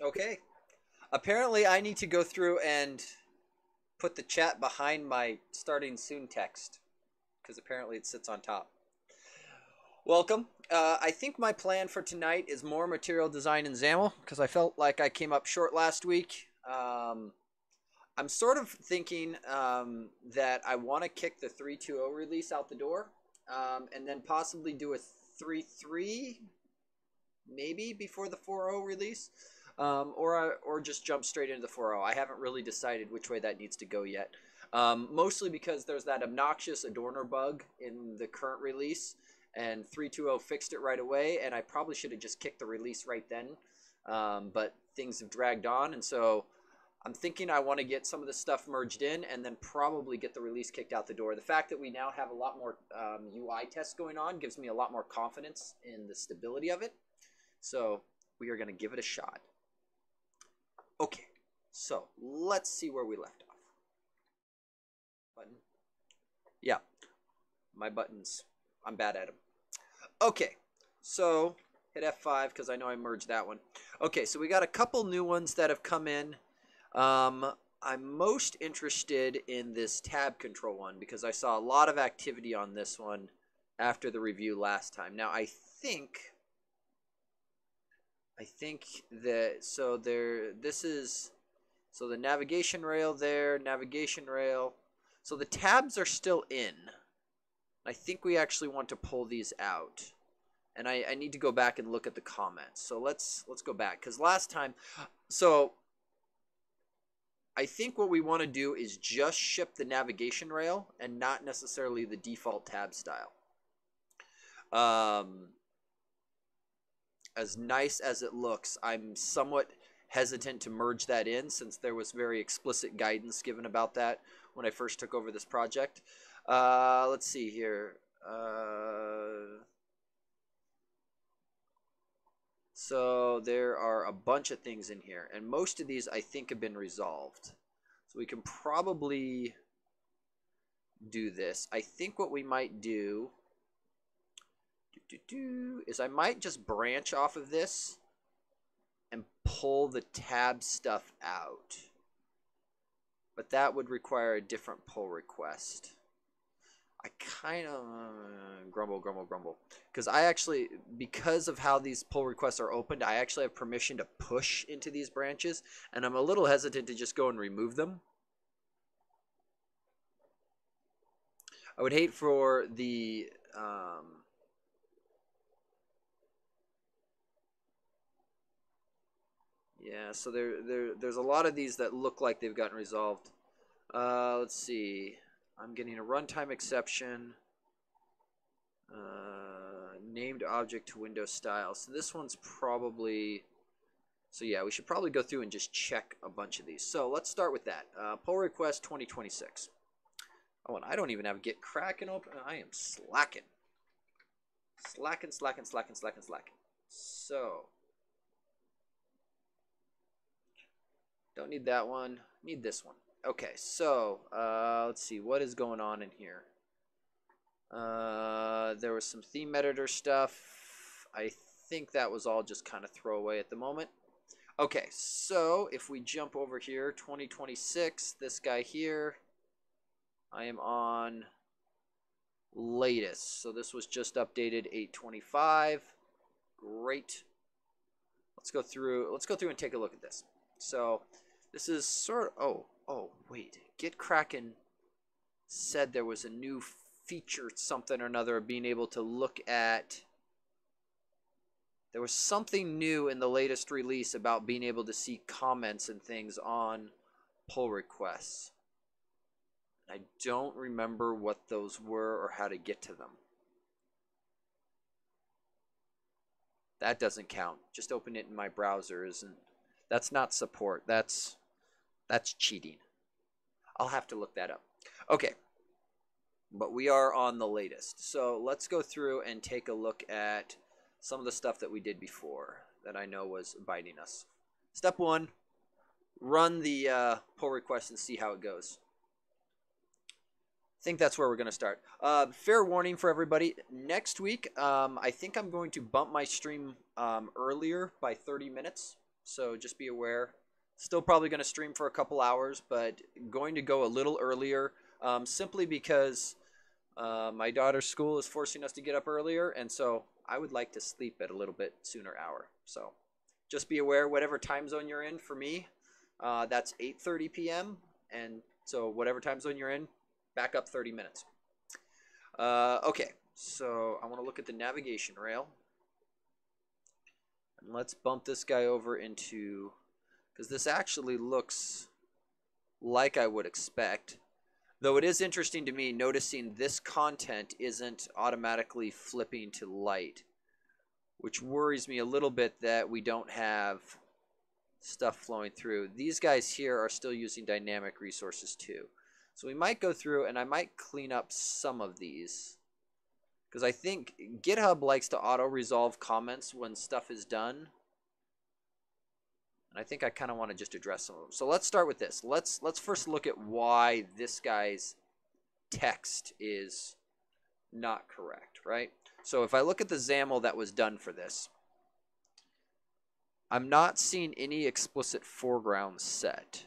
Okay. Apparently, I need to go through and put the chat behind my starting soon text because apparently it sits on top. Welcome. I think my plan for tonight is more material design in XAML because I felt like I came up short last week. I'm sort of thinking that I want to kick the 3.2.0 release out the door and then possibly do a 3.3 maybe before the 4.0 release, or just jump straight into the 4.0. I haven't really decided which way that needs to go yet. Mostly because there's that obnoxious adorner bug in the current release, and 3.2.0 fixed it right away, and I probably should have just kicked the release right then. But things have dragged on, and so I'm thinking I want to get some of this stuff merged in and then probably get the release kicked out the door. The fact that we now have a lot more UI tests going on gives me a lot more confidence in the stability of it. So we are going to give it a shot. Okay, so let's see where we left off. Button. Yeah, my buttons, I'm bad at them. Okay, so hit F5 because I know I merged that one. Okay, so we got a couple new ones that have come in. I'm most interested in this tab control one because I saw a lot of activity on this one after the review last time. Now I think that so the navigation rail there, navigation rail. So the tabs are still in. I think we actually want to pull these out. And I need to go back and look at the comments. So let's go back because last time, so I think what we want to do is just ship the navigation rail and not necessarily the default tab style. As nice as it looks, I'm somewhat hesitant to merge that in since there was very explicit guidance given about that when I first took over this project. Let's see here. So there are a bunch of things in here, and most of these I think have been resolved. So we can probably do this. I think what we might do is I might just branch off of this and pull the tab stuff out. But that would require a different pull request. I kind of grumble. Because because of how these pull requests are opened, I actually have permission to push into these branches. And I'm a little hesitant to just go and remove them. I would hate for the... yeah, so there's a lot of these that look like they've gotten resolved. Let's see. I'm getting a runtime exception. Named object to window style. So this one's probably... So yeah, we should probably go through and just check a bunch of these. So let's start with that. Pull request 2026. Oh, and I don't even have Git Kraken open. I am slacking. Slacking. So... don't need that one. Need this one. Okay, so let's see what is going on in here. There was some theme editor stuff. I think that was all just kind of throwaway at the moment. Okay, so if we jump over here, 2026, this guy here, I am on latest. So this was just updated 825. Great. Let's go through and take a look at this. So this is sort of, oh, wait. Git Kraken said there was a new feature, something or another, of being able to look at... There was something new in the latest release about being able to see comments and things on pull requests. I don't remember what those were or how to get to them. That doesn't count. Just open it in my browser. That's not support. That's cheating. I'll have to look that up. Okay. But we are on the latest. So let's go through and take a look at some of the stuff that we did before that I know was biting us. Step 1, run the pull request and see how it goes. I think that's where we're going to start. Fair warning for everybody. Next week, I think I'm going to bump my stream earlier by 30 minutes. so just be aware. Still probably going to stream for a couple hours, but going to go a little earlier, simply because my daughter's school is forcing us to get up earlier, and so I would like to sleep at a little bit sooner hour. So just be aware, whatever time zone you're in. For me, that's 8:30 p.m. And so whatever time zone you're in, back up 30 minutes. Okay, so I want to look at the navigation rail. And let's bump this guy over into, because this actually looks like I would expect. Though it is interesting to me noticing this content isn't automatically flipping to light, which worries me a little bit that we don't have stuff flowing through. These guys here are still using dynamic resources too. So we might go through and I might clean up some of these, because I think GitHub likes to auto-resolve comments when stuff is done. And I think I kind of want to just address some of them. So let's start with this. Let's first look at why this guy's text is not correct, right? So if I look at the XAML that was done for this, I'm not seeing any explicit foreground set.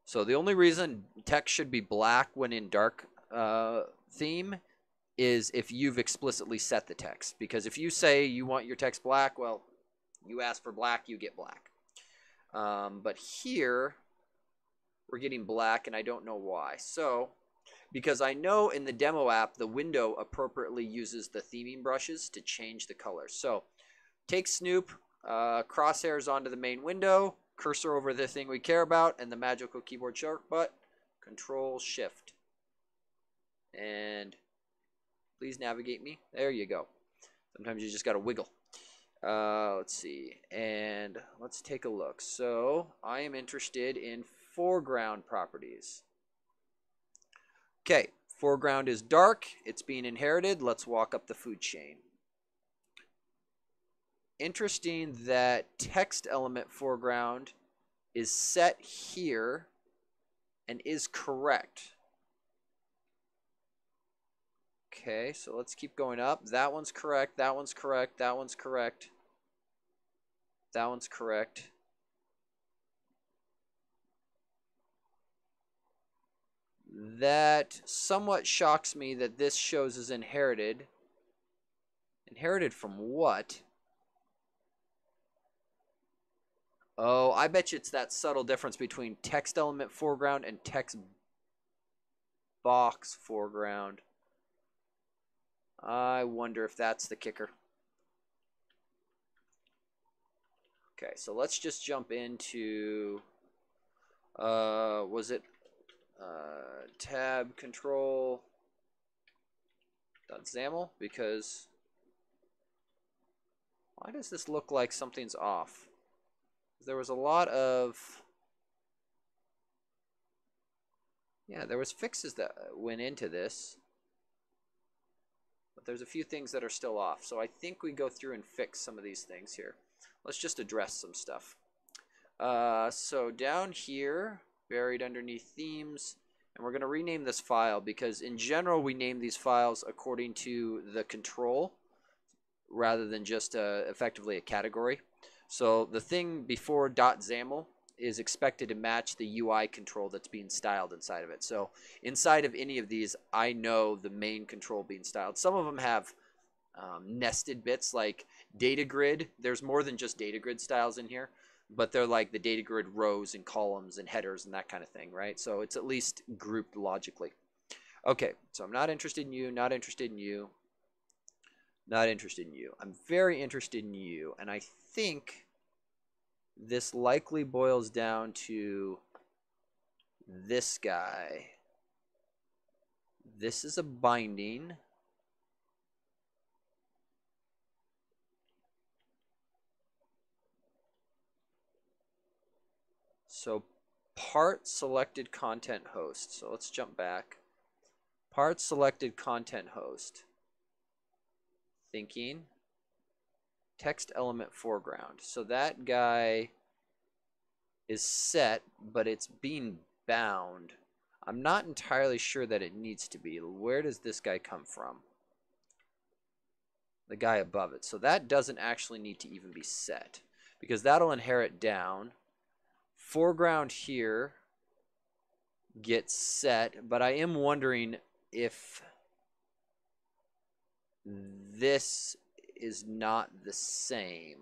So the only reason text should be black when in dark theme is if you've explicitly set the text. Because if you say you want your text black, well, you ask for black, you get black. But here, we're getting black, and I don't know why. So, because I know in the demo app, the window appropriately uses the theming brushes to change the color. So, take Snoop, crosshairs onto the main window, cursor over the thing we care about, and the magical keyboard shortcut, Control-Shift. And please navigate me. There you go. Sometimes you just got to wiggle. Let's see, and let's take a look. So I am interested in foreground properties. Okay, foreground is dark. It's being inherited. Let's walk up the food chain. Interesting that text element foreground is set here and is correct. Okay, so let's keep going up. That one's correct. That one's correct. That one's correct. That one's correct. That somewhat shocks me that this shows as inherited. Inherited from what? Oh, I bet you it's that subtle difference between text element foreground and text box foreground. I wonder if that's the kicker. Okay, so let's just jump into, was it tab control .xaml? Because why does this look like something's off? There was a lot of, yeah, there was fixes that went into this, but there's a few things that are still off. So I think we go through and fix some of these things here. Let's just address some stuff. So down here, buried underneath themes, and we're going to rename this file because in general we name these files according to the control rather than just effectively a category. So the thing before .xaml is expected to match the UI control that's being styled inside of it. So inside of any of these, I know the main control being styled. Some of them have nested bits like data grid. There's more than just data grid styles in here, but they're like the data grid rows and columns and headers and that kind of thing, right? So it's at least grouped logically. Okay, so I'm not interested in you, not interested in you, not interested in you. I'm very interested in you, and I think this likely boils down to this guy. This is a binding. So part selected content host. So let's jump back. Part selected content host. Thinking. Text element foreground. So that guy is set, but it's being bound. I'm not entirely sure that it needs to be. Where does this guy come from? The guy above it. So that doesn't actually need to even be set. because that'll inherit down. Foreground here gets set, but I am wondering if this is not the same.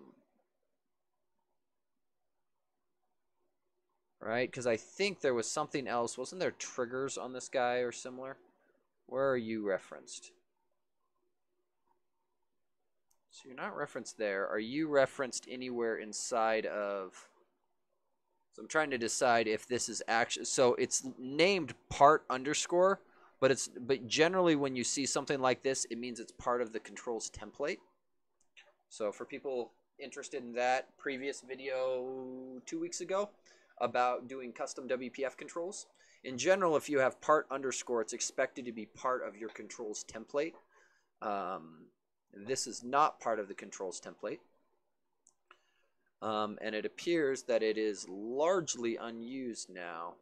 Right? Because I think there was something else. Wasn't there triggers on this guy or similar? Where are you referenced? So you're not referenced there. Are you referenced anywhere inside of... So I'm trying to decide if this is actually... So it's named part underscore, but generally when you see something like this, it means it's part of the controls template. So for people interested in that, previous video 2 weeks ago about doing custom WPF controls. In general, if you have part underscore, it's expected to be part of your controls template. This is not part of the controls template. And it appears that it is largely unused now.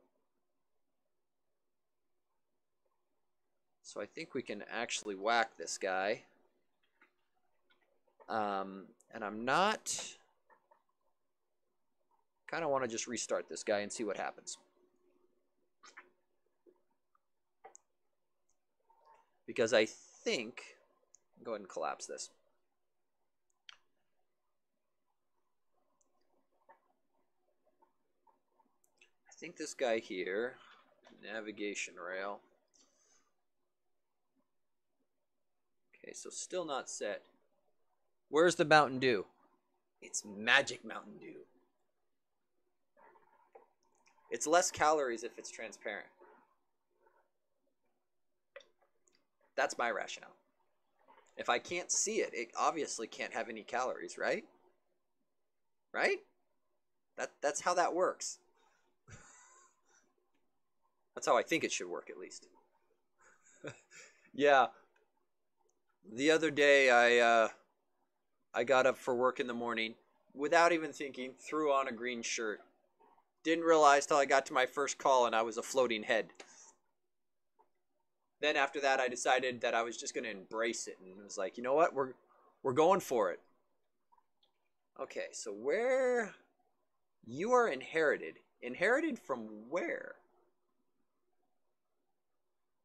So I think we can actually whack this guy. And I'm not... Kind of want to just restart this guy and see what happens. Because I think... Go ahead and collapse this. I think this guy here, navigation rail. Okay, so still not set. Where's the Mountain Dew? It's magic Mountain Dew. It's less calories if it's transparent. That's my rationale. If I can't see it, it obviously can't have any calories, right? Right? That's how that works. That's how I think it should work, at least. Yeah. The other day, I got up for work in the morning without even thinking, threw on a green shirt. Didn't realize till I got to my first call and I was a floating head. Then after that, I decided that I was just going to embrace it. And was like, you know what? We're going for it. Okay, so where... You are inherited. Inherited from where?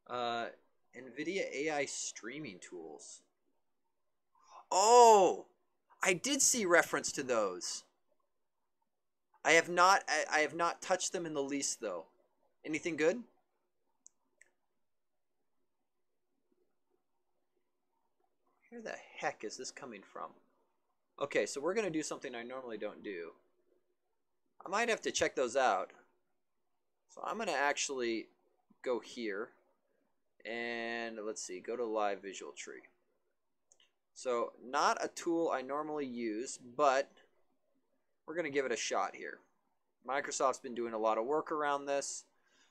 NVIDIA AI streaming tools. Oh! I did see reference to those. I have not touched them in the least, though. Anything good? Where the heck is this coming from? Okay, so we're going to do something I normally don't do. I might have to check those out. So I'm going to actually go here. And let's see, go to Live Visual Tree. So not a tool I normally use, but we're going to give it a shot here. Microsoft's been doing a lot of work around this.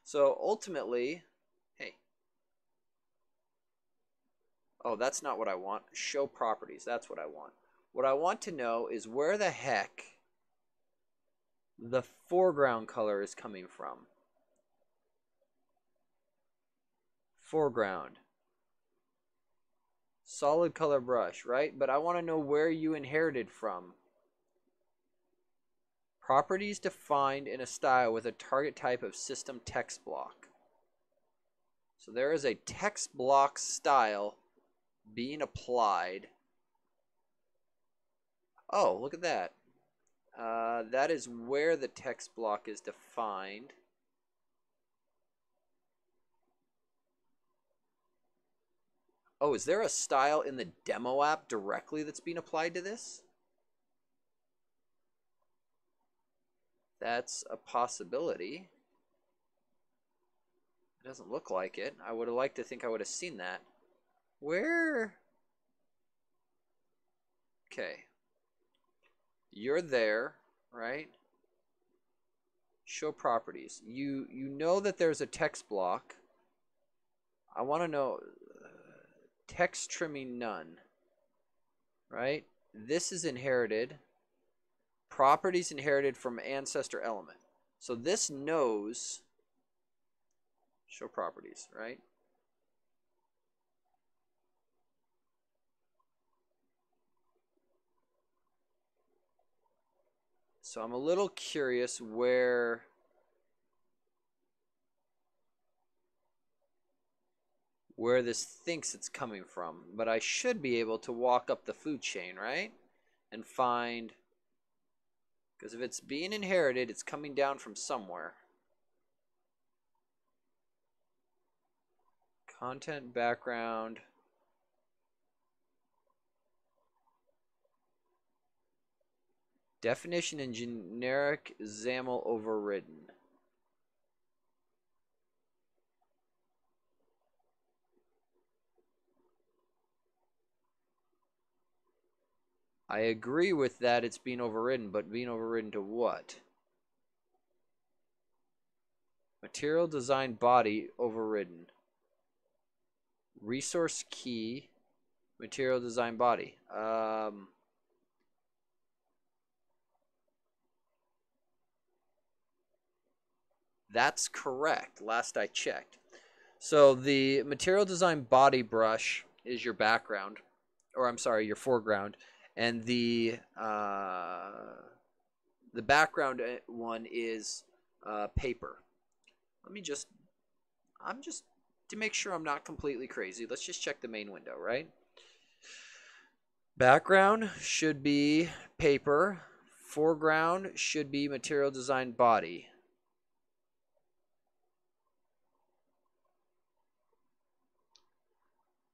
So ultimately, hey. Oh, that's not what I want. Show properties, that's what I want. What I want to know is where the heck the foreground color is coming from. Foreground. Solid color brush, right? But I want to know where you inherited from. Properties defined in a style with a target type of system text block. So there is a text block style being applied. Oh, look at that. That is where the text block is defined. Oh, is there a style in the demo app directly that's being applied to this? That's a possibility. It doesn't look like it. I would have liked to think I would have seen that. Where? Okay. You're there, right? Show properties. You know that there's a text block. I want to know text trimming none, right? This is inherited. Properties inherited from ancestor element. So this knows show properties, right? So I'm a little curious where this thinks it's coming from, but I should be able to walk up the food chain, right? And find, because if it's being inherited, it's coming down from somewhere. Content background. Definition and generic XAML overridden. I agree with that it's being overridden, but being overridden to what? Material design body overridden. Resource key, material design body. That's correct, last I checked. So the material design body brush is your background, or I'm sorry, your foreground, and the background one is paper. I'm just to make sure I'm not completely crazy. Let's just check the main window, right? Background should be paper. Foreground should be material design body.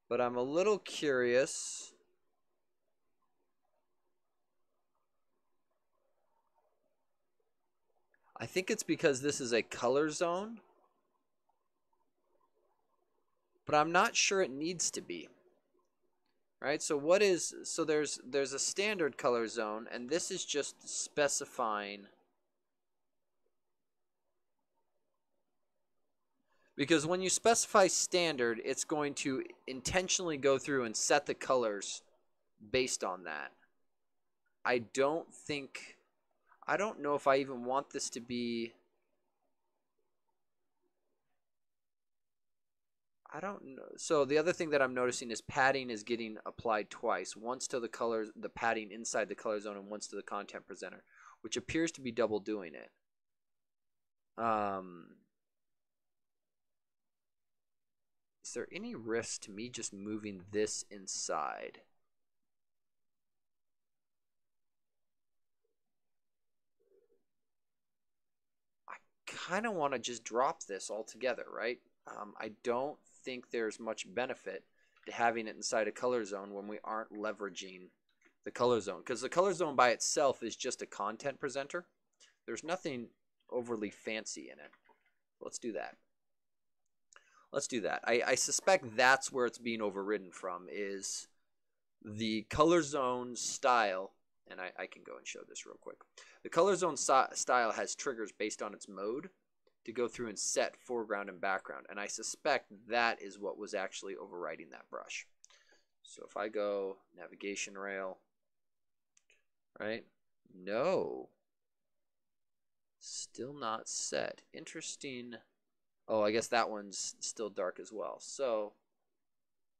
But I'm a little curious. I think it's because this is a color zone, but I'm not sure it needs to be. Right? So there's a standard color zone, and this is just specifying, because when you specify standard, it's going to intentionally go through and set the colors based on that. I don't know if I even want this to be, I don't know. So the other thing that I'm noticing is padding is getting applied twice. Once to the colors, the padding inside the color zone, and once to the content presenter, which appears to be double doing it. Is there any risk to me just moving this inside? I kind of want to just drop this altogether, right? I don't think there's much benefit to having it inside a color zone when we aren't leveraging the color zone, because the color zone by itself is just a content presenter. There's nothing overly fancy in it. Let's do that. Let's do that. I suspect that's where it's being overridden from, is the color zone style. And I can go and show this real quick. The color zone style has triggers based on its mode to go through and set foreground and background. And I suspect that is what was actually overriding that brush. So if I go navigation rail, right? No. Still not set. Interesting. Oh, I guess that one's still dark as well. So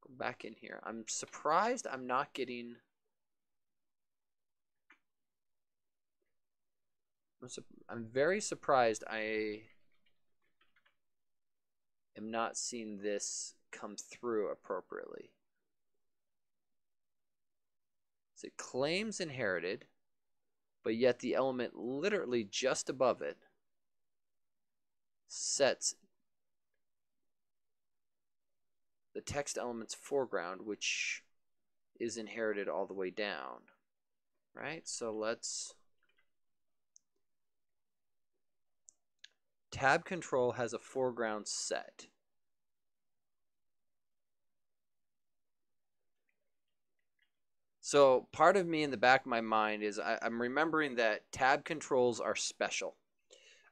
go back in here. I'm surprised I'm not getting... I'm very surprised I am not seeing this come through appropriately. So it claims inherited, but yet the element literally just above it sets the text element's foreground, which is inherited all the way down. Right? So let's... Tab control has a foreground set. So part of me in the back of my mind is I'm remembering that tab controls are special.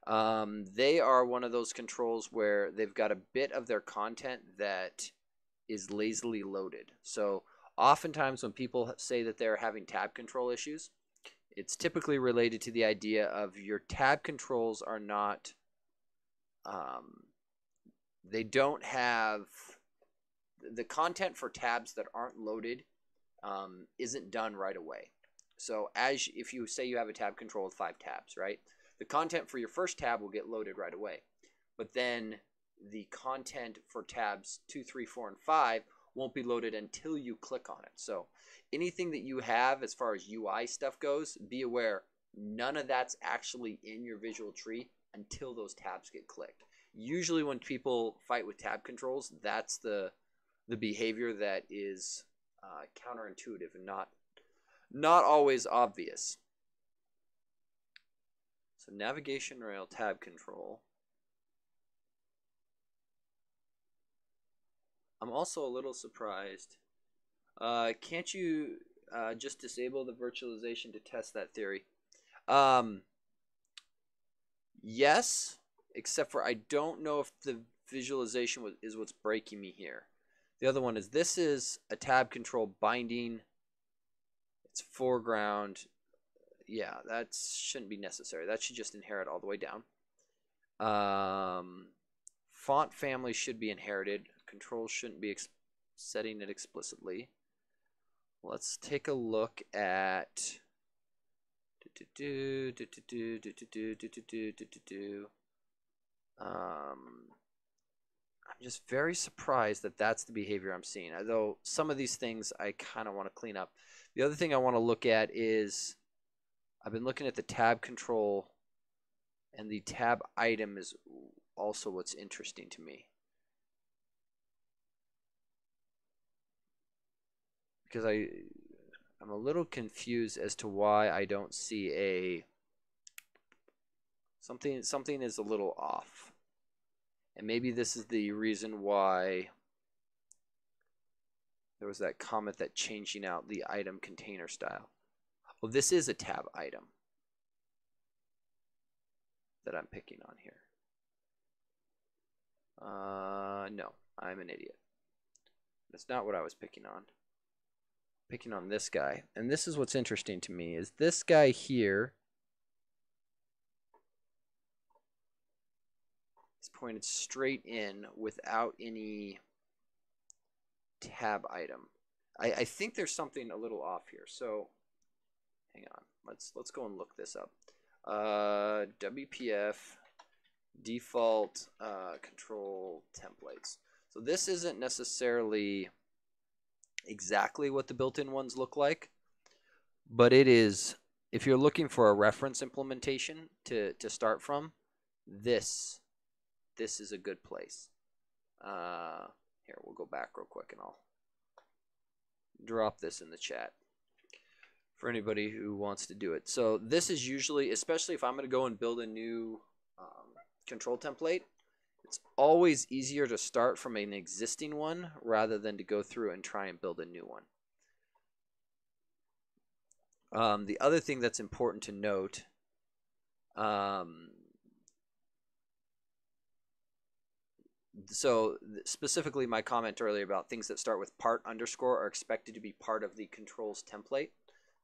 They are one of those controls where they've got a bit of their content that is lazily loaded. So oftentimes when people say that they're having tab control issues, it's typically related to the idea of your tab controls are not... they don't have the content for tabs that aren't loaded isn't done right away. So if you say you have a tab control with 5 tabs, right? The content for your first tab will get loaded right away. But then the content for tabs 2, 3, 4, and 5 won't be loaded until you click on it. So anything that you have as far as UI stuff goes, be aware none of that's actually in your visual tree until those tabs get clicked. Usually when people fight with tab controls, that's the behavior that is counterintuitive and not always obvious. So navigation rail tab control. I'm also a little surprised. Can't you just disable the virtualization to test that theory? Yes, except for I don't know if the visualization is what's breaking me here. The other one is this is a tab control binding. It's foreground. Yeah, that shouldn't be necessary. That should just inherit all the way down. Font family should be inherited. Control shouldn't be setting it explicitly. Let's take a look at I'm just very surprised that that's the behavior I'm seeing. Although some of these things I kind of want to clean up. The other thing I want to look at is I've been looking at the tab control, and the tab item is also what's interesting to me. Because I'm a little confused as to why I don't see a something is a little off. And maybe this is the reason why there was that comment that changing out the item container style. Well, this is a tab item that I'm picking on here. No, I'm an idiot. That's not what I was picking on. Picking on this guy. And this is what's interesting to me is this guy here is pointed straight in without any tab item. I think there's something a little off here. So hang on. Let's go and look this up. WPF default control templates. So this isn't necessarily exactly what the built-in ones look like, but it is. If you're looking for a reference implementation to start from, this is a good place. Here, we'll go back real quick and I'll drop this in the chat for anybody who wants to do it. So this is usually, especially if I'm going to go and build a new control template, it's always easier to start from an existing one rather than to go through and try and build a new one. The other thing that's important to note, so specifically my comment earlier about things that start with part underscore are expected to be part of the controls template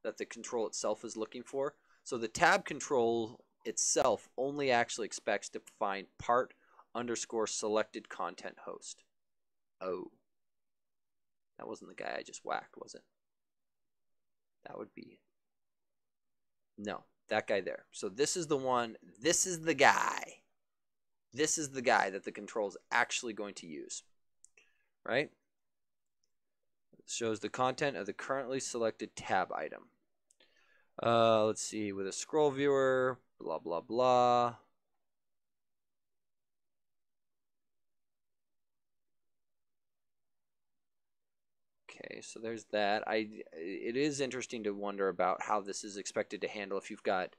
that the control itself is looking for. So the tab control itself only actually expects to find part underscore selected content host. Oh, that wasn't the guy I just whacked, was it? That would be, no, that guy there. So this is the one, this is the guy. This is the guy that the control is actually going to use, right? It shows the content of the currently selected tab item. Let's see, with a scroll viewer, blah, blah, blah. Okay, so there's that. It is interesting to wonder about how this is expected to handle if you've got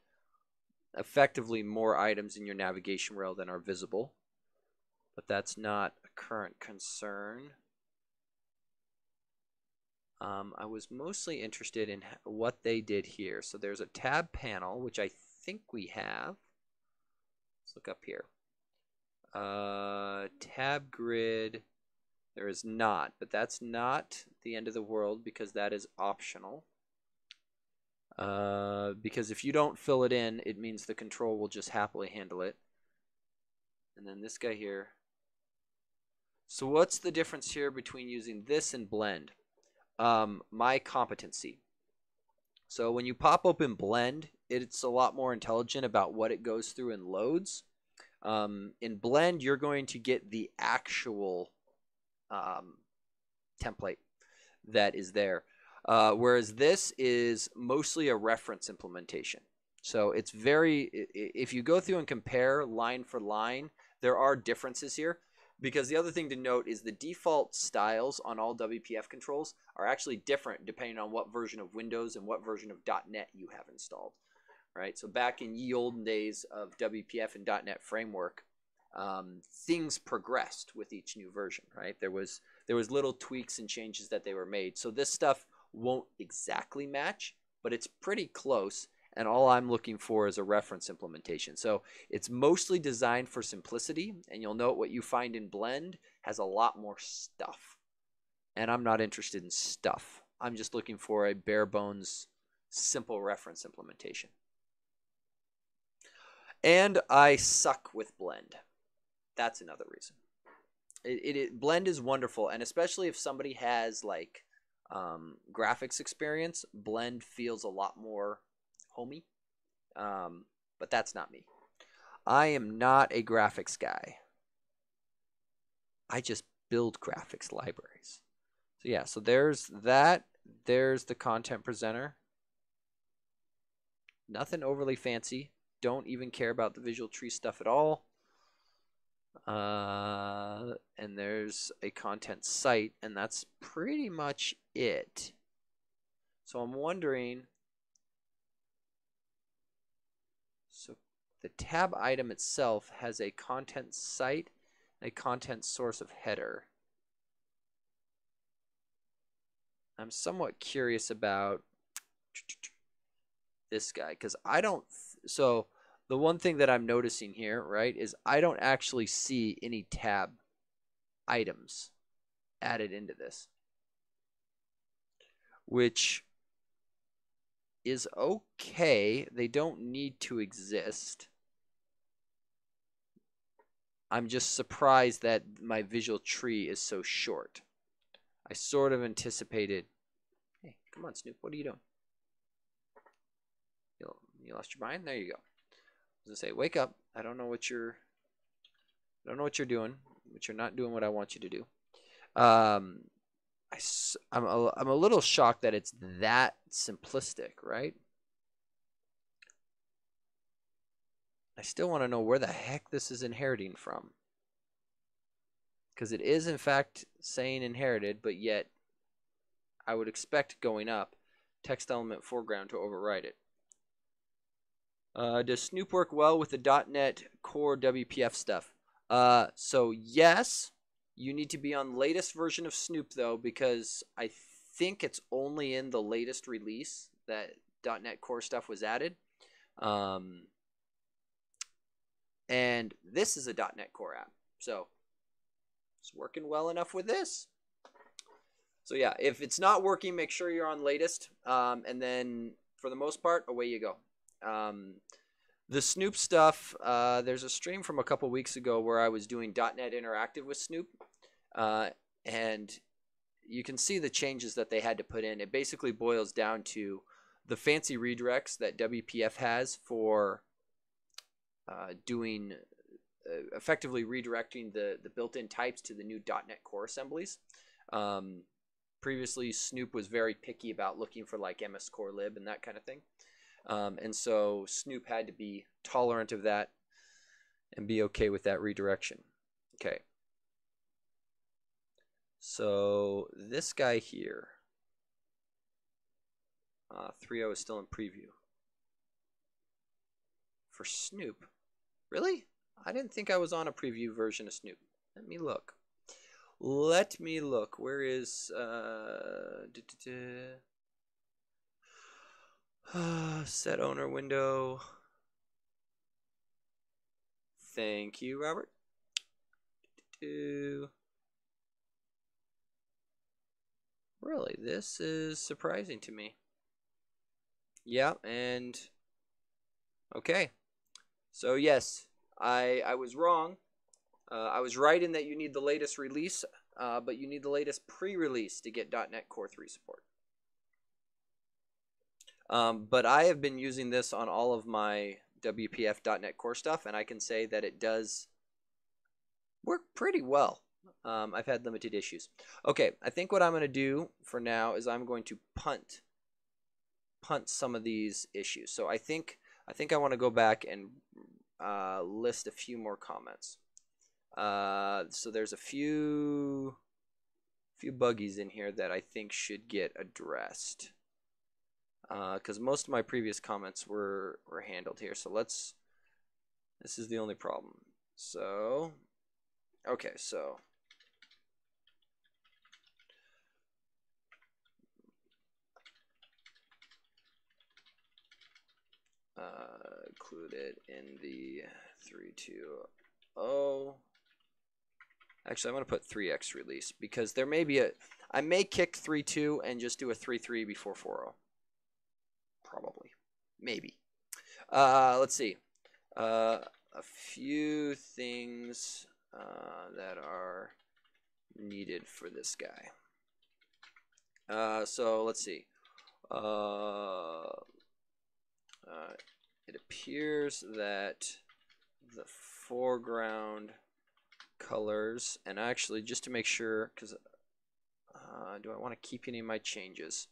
effectively more items in your navigation rail than are visible. But that's not a current concern. I was mostly interested in what they did here. So there's a tab panel, which I think we have. Let's look up here. Tab grid. There is not, but that's not the end of the world because that is optional. Because if you don't fill it in, it means the control will just happily handle it. And then this guy here. So what's the difference here between using this and blend? My competency. So when you pop open Blend, it's a lot more intelligent about what it goes through and loads. In Blend, you're going to get the actual template that is there. Whereas this is mostly a reference implementation. So it's very, if you go through and compare line for line, there are differences here. Because the other thing to note is the default styles on all WPF controls are actually different depending on what version of Windows and what version of .NET you have installed. Right? So back in ye olden days of WPF and .NET Framework, things progressed with each new version. Right? There was little tweaks and changes that they were made. So this stuff won't exactly match, but it's pretty close. And all I'm looking for is a reference implementation. So it's mostly designed for simplicity. And you'll note what you find in Blend has a lot more stuff. And I'm not interested in stuff. I'm just looking for a bare bones, simple reference implementation. And I suck with Blend. That's another reason. Blend is wonderful. And especially if somebody has like graphics experience, Blend feels a lot more homey, but that's not me. I am not a graphics guy. I just build graphics libraries. So yeah, so there's that. There's the content presenter. Nothing overly fancy. Don't even care about the visual tree stuff at all. And there's a content site, and that's pretty much it. So I'm wondering, so the tab item itself has a content site and a content source of header. I'm somewhat curious about this guy because I don't, so the one thing that I'm noticing here, right, is I don't actually see any tab items added into this, which is okay. They don't need to exist. I'm just surprised that my visual tree is so short. I sort of anticipated. Hey, come on, Snoop. What are you doing? You lost your mind? There you go. I was gonna say, wake up. I don't know what you're doing, but you're not doing what I want you to do. I'm a little shocked that it's that simplistic, right? I still want to know where the heck this is inheriting from. Because it is, in fact, saying inherited, but yet I would expect going up text element foreground to override it. Does Snoop work well with the .NET Core WPF stuff? So yes, you need to be on latest version of Snoop though, because I think it's only in the latest release that .NET Core stuff was added. And this is a .NET Core app, so it's working well enough with this. So yeah, if it's not working, make sure you're on latest, and then for the most part, away you go. The Snoop stuff, there's a stream from a couple weeks ago where I was doing .NET Interactive with Snoop, and you can see the changes that they had to put in. It basically boils down to the fancy redirects that WPF has for doing effectively redirecting the built-in types to the new .NET Core assemblies. Previously, Snoop was very picky about looking for like MS Core lib and that kind of thing. And so Snoop had to be tolerant of that and be okay with that redirection. Okay. So this guy here, 3.0 is still in preview. For Snoop. Really? I didn't think I was on a preview version of Snoop. Let me look. Let me look. Where is set owner window? Thank you, Robert. Really, this is surprising to me. Yeah, and okay. So yes, I was wrong. I was right in that you need the latest release, but you need the latest pre-release to get .NET Core 3 support. But I have been using this on all of my WPF.NET Core stuff, and I can say that it does work pretty well. I've had limited issues. Okay, I think what I'm going to do for now is I'm going to punt some of these issues. So I think I want to go back and list a few more comments. So there's a few buggies in here that I think should get addressed. Because most of my previous comments were handled here. So this is the only problem. So, okay, so include it in the 3.2.0. Actually, I'm going to put 3x release because there may be I may kick 3.2 and just do a 3.3 before 4.0. Probably. Maybe. Let's see. A few things that are needed for this guy. So let's see. It appears that the foreground colors, and actually just to make sure, because do I want to keep any of my changes?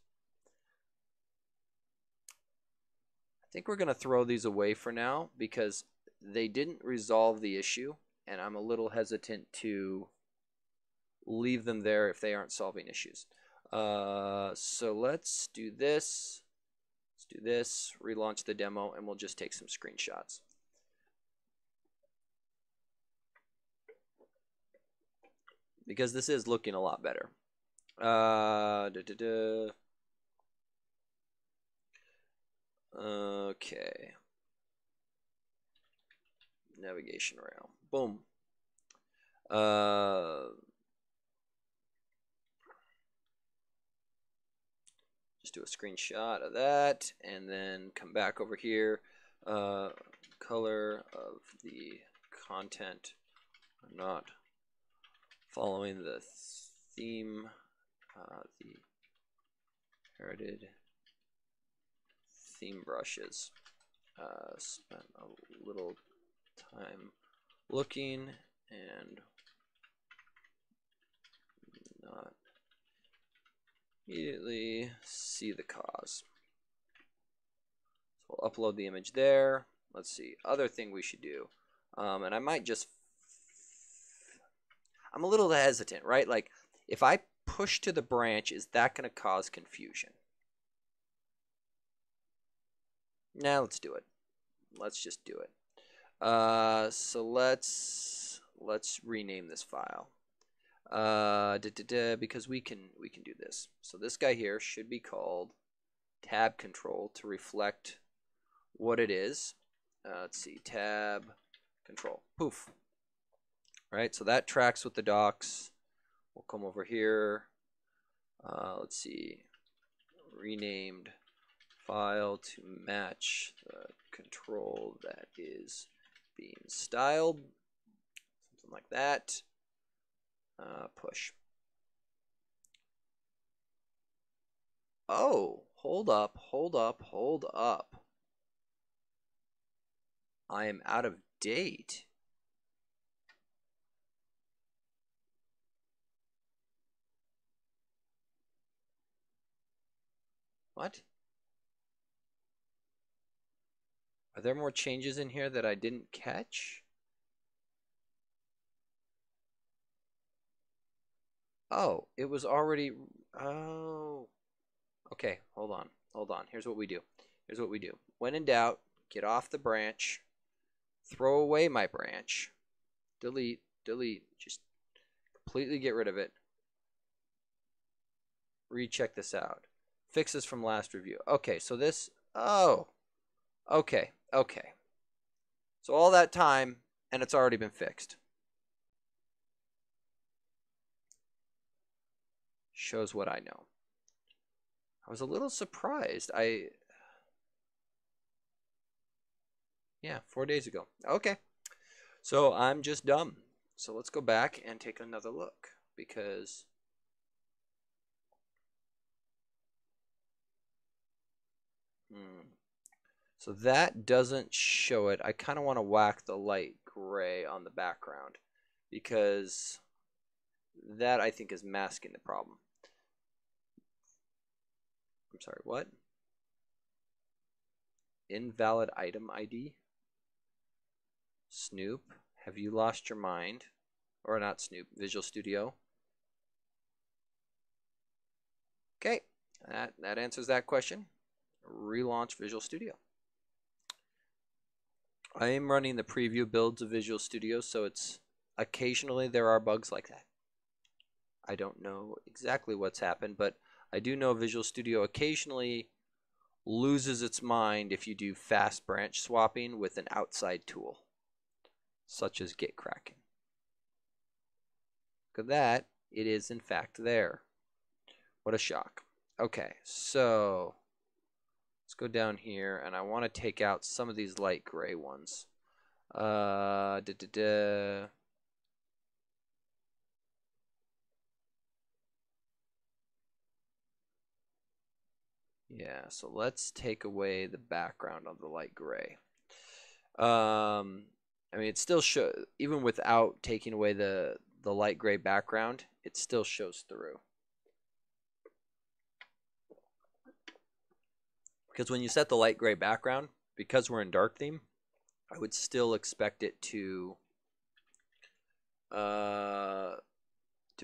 I think we're going to throw these away for now because they didn't resolve the issue, and I'm a little hesitant to leave them there if they aren't solving issues. So let's do this. Let's do this, relaunch the demo, and we'll just take some screenshots. Because this is looking a lot better. Okay. Navigation rail. Boom. Just do a screenshot of that and then come back over here. Color of the content. I'm not following the theme, the inherited theme brushes. Spent a little time looking and not immediately see the cause. So we'll upload the image there. Let's see, other thing we should do, and I might just, I'm a little hesitant, right? Like if I push to the branch, is that going to cause confusion? Now let's do it. Let's just do it. So let's rename this file. Because we can do this. So this guy here should be called tab control to reflect what it is. Let's see, tab control. Poof. Right, so that tracks with the docs. We'll come over here. Let's see, renamed file to match the control that is being styled. Something like that. Push. Oh, hold up. I am out of date. What? Are there more changes in here that I didn't catch? Oh, it was already, oh. Okay, hold on. Here's what we do. When in doubt, get off the branch, throw away my branch, delete, just completely get rid of it. Recheck this out. Fixes from last review. Okay, so this, oh, okay. So all that time, and it's already been fixed. Shows what I know. I was a little surprised. Yeah, 4 days ago. Okay. So I'm just dumb. So let's go back and take another look because So that doesn't show it. I kind of want to whack the light gray on the background because that I think is masking the problem. I'm sorry, what? Invalid item ID? Snoop, have you lost your mind? Or not Snoop, Visual Studio. Okay, that answers that question. Relaunch Visual Studio. I am running the preview builds of Visual Studio, so it's occasionally there are bugs like that. I don't know exactly what's happened, but I do know Visual Studio occasionally loses its mind if you do fast branch swapping with an outside tool, such as git cracking. Look at that. It is in fact there. What a shock. Okay, so let's go down here, and I want to take out some of these light gray ones. Yeah, so let's take away the background of the light gray. I mean, it still shows, even without taking away the light gray background, it still shows through. Because when you set the light gray background, because we're in dark theme, I would still expect it to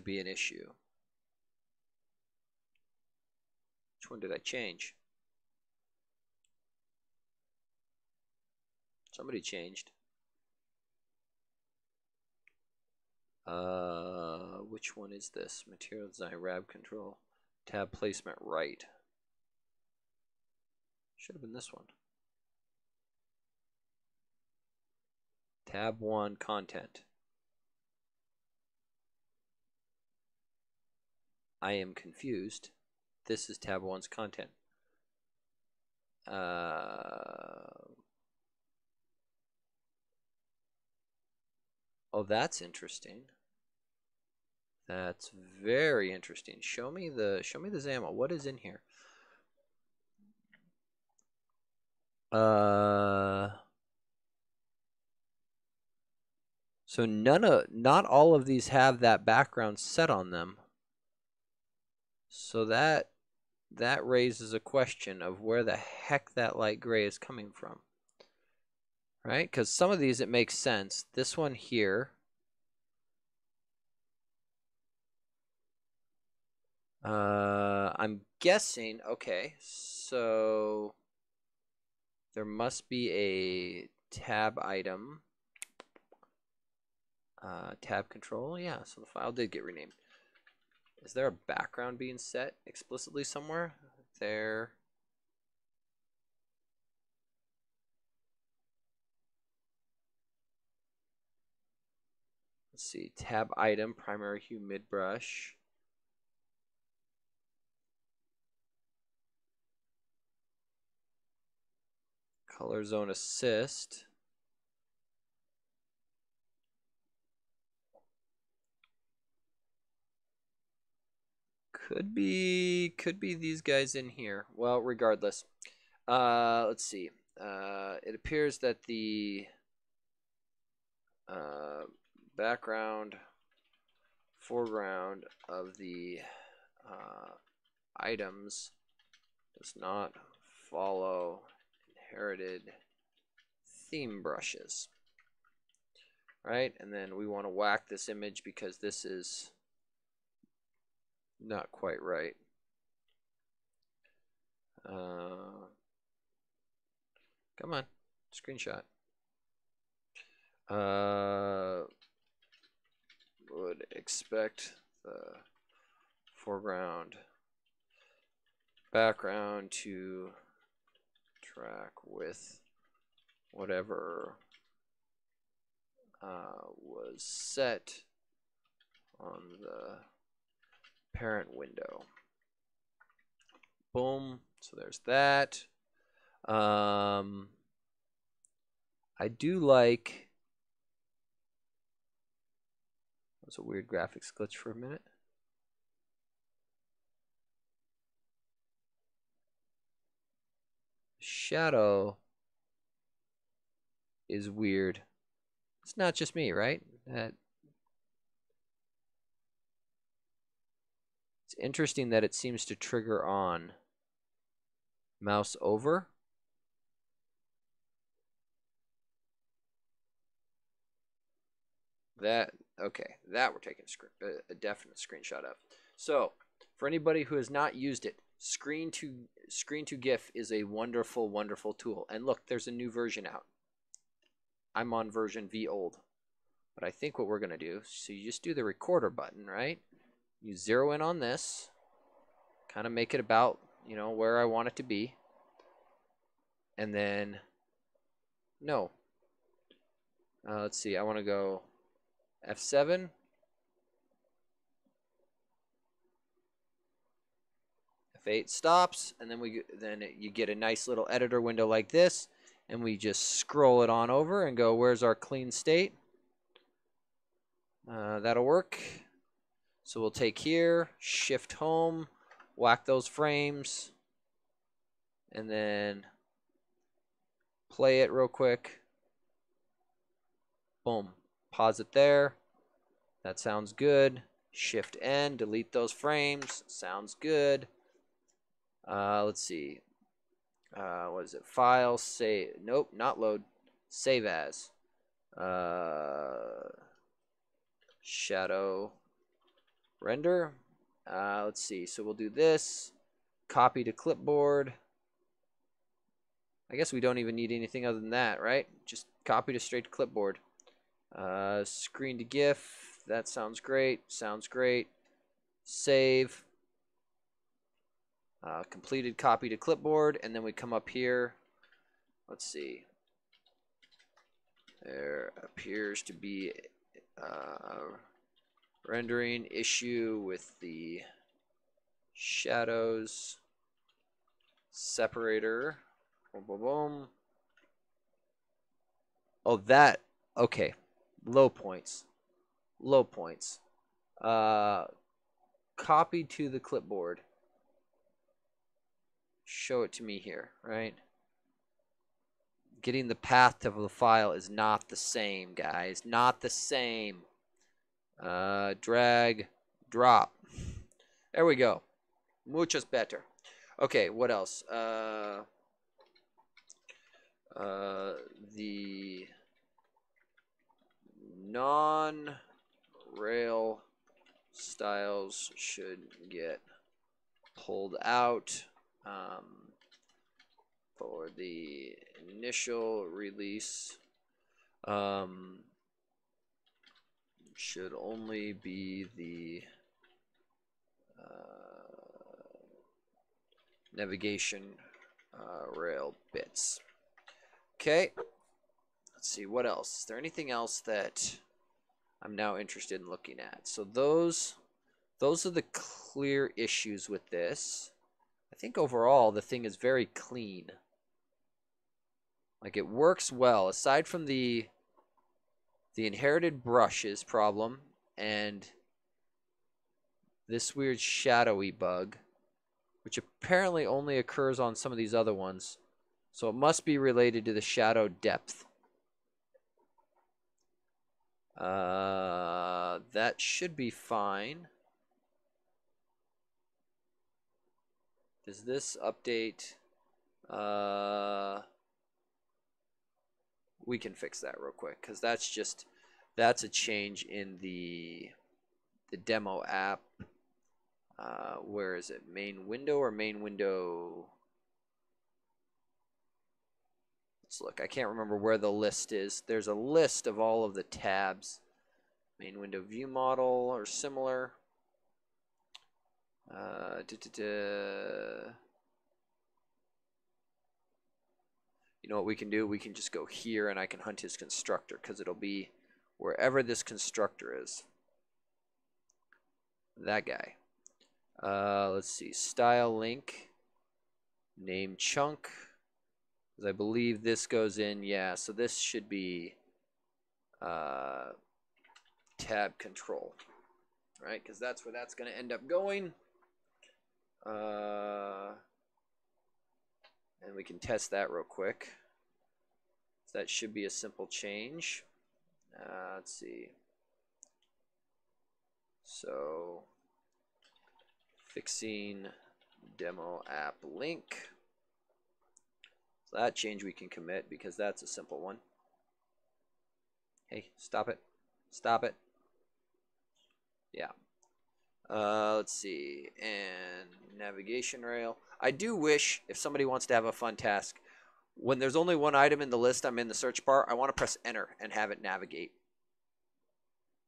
be an issue. Which one did I change? Somebody changed. Which one is this? Material design, RAB control, tab placement right. Should have been this one. Tab 1 content. I am confused. This is tab 1's content. Oh, that's interesting. That's very interesting. Show me the XAML. What is in here? So not all of these have that background set on them. So that raises a question of where the heck that light gray is coming from. Right? Because some of these it makes sense. This one here, I'm guessing, okay, so there must be a tab item, tab control, yeah, so the file did get renamed. Is there a background being set explicitly somewhere? There. Let's see, tab item, primary hue, mid brush. Color zone assist. Could be these guys in here. Well, regardless. Let's see. It appears that the background, foreground of the items does not follow inherited theme brushes. Right? And then we want to whack this image because this is not quite right. Come on, screenshot. Would expect the foreground background to track with whatever was set on the parent window. Boom. So there's that. I do like. That was a weird graphics glitch for a minute. shadow is weird. It's not just me, right? It's interesting that it seems to trigger on. Mouse over. Okay, that we're taking a definite screenshot of. So, for anybody who has not used it, screen to GIF is a wonderful, wonderful tool. And look, there's a new version out. I'm on version V old. But I think what we're going to do, so you just do the recorder button, right? You zero in on this, kind of make it about, you know, where I want it to be. And then, no. Let's see, I want to go F7. F8 stops, and then you get a nice little editor window like this, and we just scroll it on over and go, where's our clean state? That'll work. So we'll take here, shift home, whack those frames, and then play it real quick. Boom. Pause it there. That sounds good. Shift N, delete those frames. Sounds good. Let's see. What is it? File, save. Nope, not load. Save as. Shadow render. Let's see. So we'll do this. Copy to clipboard. I guess we don't even need anything other than that, right? Just copy to straight to clipboard. Screen to GIF. That sounds great. Sounds great. Save. Completed copy to clipboard, and then we come up here. Let's see. There appears to be a rendering issue with the shadows separator. Boom, boom, boom. Oh, that. Okay. Low points. Low points. Copy to the clipboard. Show it to me here, right? Getting the path of the file is not the same, guys. Not the same. Drag, drop. There we go. Muchos better. Okay, what else? The non-rail styles should get pulled out for the initial release. Should only be the navigation rail bits. Okay, let's see what else. Is there anything else that I'm now interested in looking at? So those are the clear issues with this. I think overall the thing is very clean. Like, it works well, aside from the inherited brushes problem and this weird shadowy bug, which apparently only occurs on some of these other ones. So it must be related to the shadow depth. That should be fine. Does this update? We can fix that real quick, because that's a change in the demo app. Where is it? Main window or main window? Let's look. I can't remember where the list is. There's a list of all of the tabs. Main window view model or similar. You know what we can do? We can just go here and I can hunt his constructor, because it'll be wherever this constructor is. That guy. Let's see. Style link. Name chunk. I believe this goes in. Yeah, so this should be tab control. Right? Because that's where that's going to end up going. And we can test that real quick. That should be a simple change. Let's see. So, fixing demo app link. So that change we can commit because that's a simple one. Hey, stop it. Stop it. Yeah. Let's see. And navigation rail. I do wish, if somebody wants to have a fun task, when there's only one item in the list I'm in the search bar, I want to press enter and have it navigate.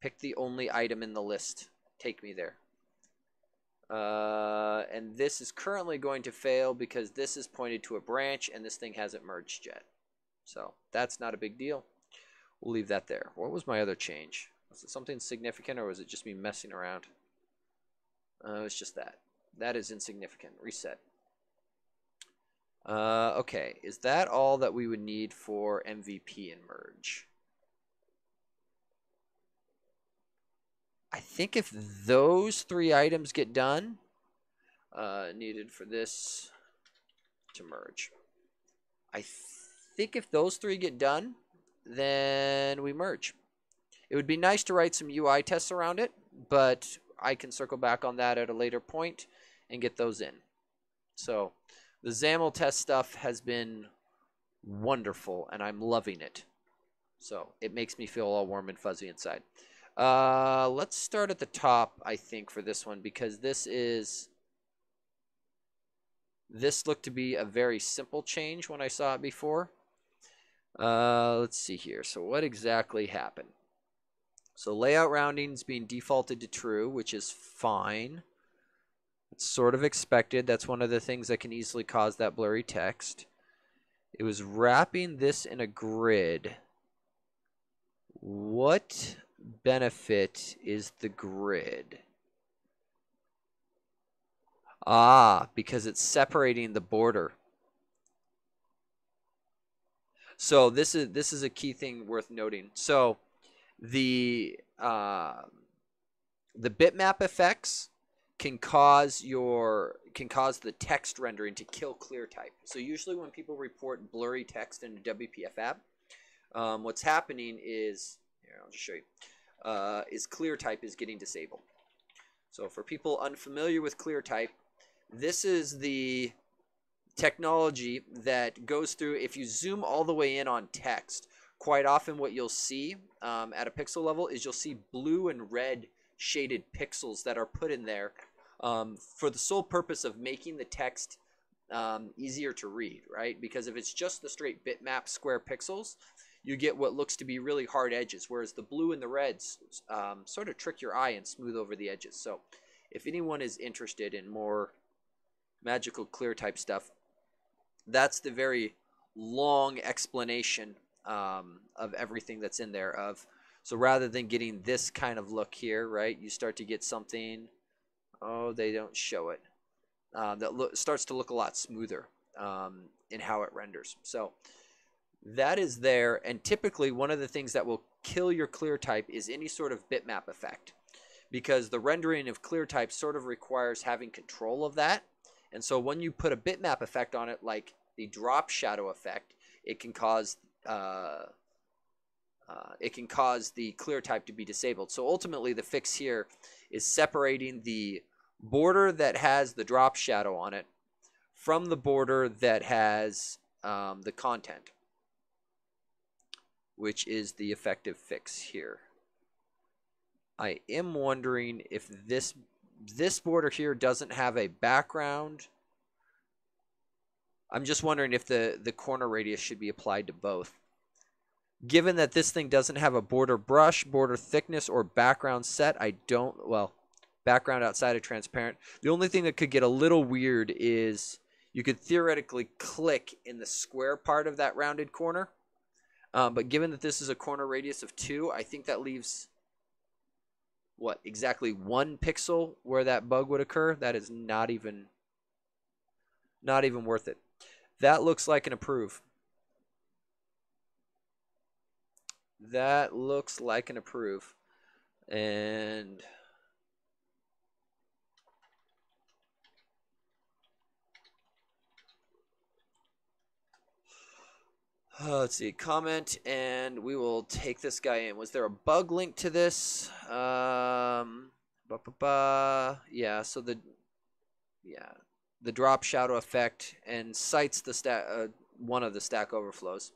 Pick the only item in the list. Take me there. And this is currently going to fail because this is pointed to a branch and this thing hasn't merged yet. So that's not a big deal. We'll leave that there. What was my other change? Was it something significant or was it just me messing around? It's just that. That is insignificant. Reset. Okay, is that all that we would need for MVP and merge? I think if those 3 items get done, needed for this to merge. I think if those 3 get done, then we merge. It would be nice to write some UI tests around it, but I can circle back on that at a later point and get those in. So the XAML test stuff has been wonderful, and I'm loving it. So it makes me feel all warm and fuzzy inside. Let's start at the top, I think, for this one, because this looked to be a very simple change when I saw it before. Let's see here. So what exactly happened? So layout rounding is being defaulted to true, which is fine. It's sort of expected. That's one of the things that can easily cause that blurry text. It was wrapping this in a grid. What benefit is the grid? Because it's separating the border. So this is a key thing worth noting. So the bitmap effects can cause the text rendering to kill clear type. So usually when people report blurry text in a WPF app, what's happening is, here, I'll just show you, is clear type is getting disabled. So for people unfamiliar with clear type, this is the technology that goes through, if you zoom all the way in on text, quite often what you'll see at a pixel level is you'll see blue and red shaded pixels that are put in there for the sole purpose of making the text easier to read, right? Because if it's just the straight bitmap square pixels, you get what looks to be really hard edges, whereas the blue and the reds sort of trick your eye and smooth over the edges. So if anyone is interested in more magical clear type stuff, that's the very long explanation of everything that's in there. So rather than getting this kind of look here, right, you start to get something, they don't show it, that starts to look a lot smoother in how it renders. So that is there, and typically one of the things that will kill your clear type is any sort of bitmap effect, because the rendering of clear type sort of requires having control of that. And so when you put a bitmap effect on it, like the drop shadow effect, it can cause the clear type to be disabled. So ultimately the fix here is separating the border that has the drop shadow on it from the border that has the content, which is the effective fix here. I am wondering if this border here doesn't have a background. I'm just wondering if the corner radius should be applied to both. Given that this thing doesn't have a border brush, border thickness, or background set, background outside of transparent. The only thing that could get a little weird is you could theoretically click in the square part of that rounded corner. But given that this is a corner radius of 2, I think that leaves exactly 1 pixel where that bug would occur. That is not even worth it. That looks like an approve. That looks like an approve. And Let's see, comment, and we will take this guy in. Was there a bug link to this? Yeah, so the drop shadow effect and cites the one of the Stack Overflows.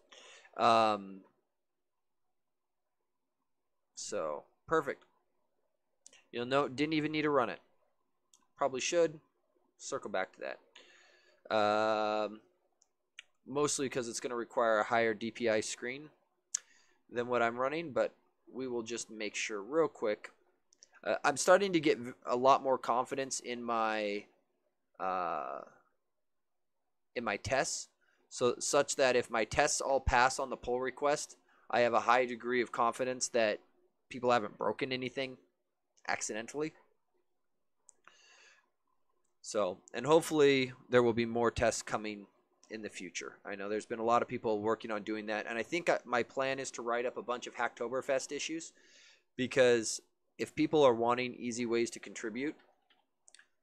So perfect. You'll note didn't even need to run it. Probably should. Circle back to that. Mostly because it's going to require a higher DPI screen than what I'm running, but we will just make sure real quick. I'm starting to get a lot more confidence in my tests, so such that if my tests all pass on the pull request, I have a high degree of confidence that people haven't broken anything accidentally. So, and hopefully there will be more tests coming in the future. I know there's been a lot of people working on doing that, and I think my plan is to write up a bunch of Hacktoberfest issues, because if people are wanting easy ways to contribute,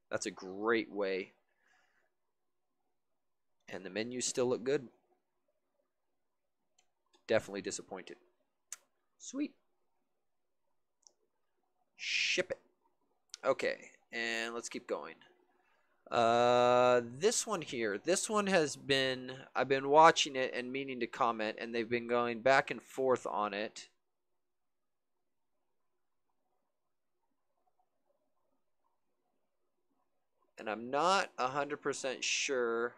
that's a great way. And the menus still look good. Definitely disappointed. Sweet. Ship it. Okay, and let's keep going. This one here, this one has been, I've been watching it and meaning to comment, and they've been going back and forth on it. And I'm not 100% sure.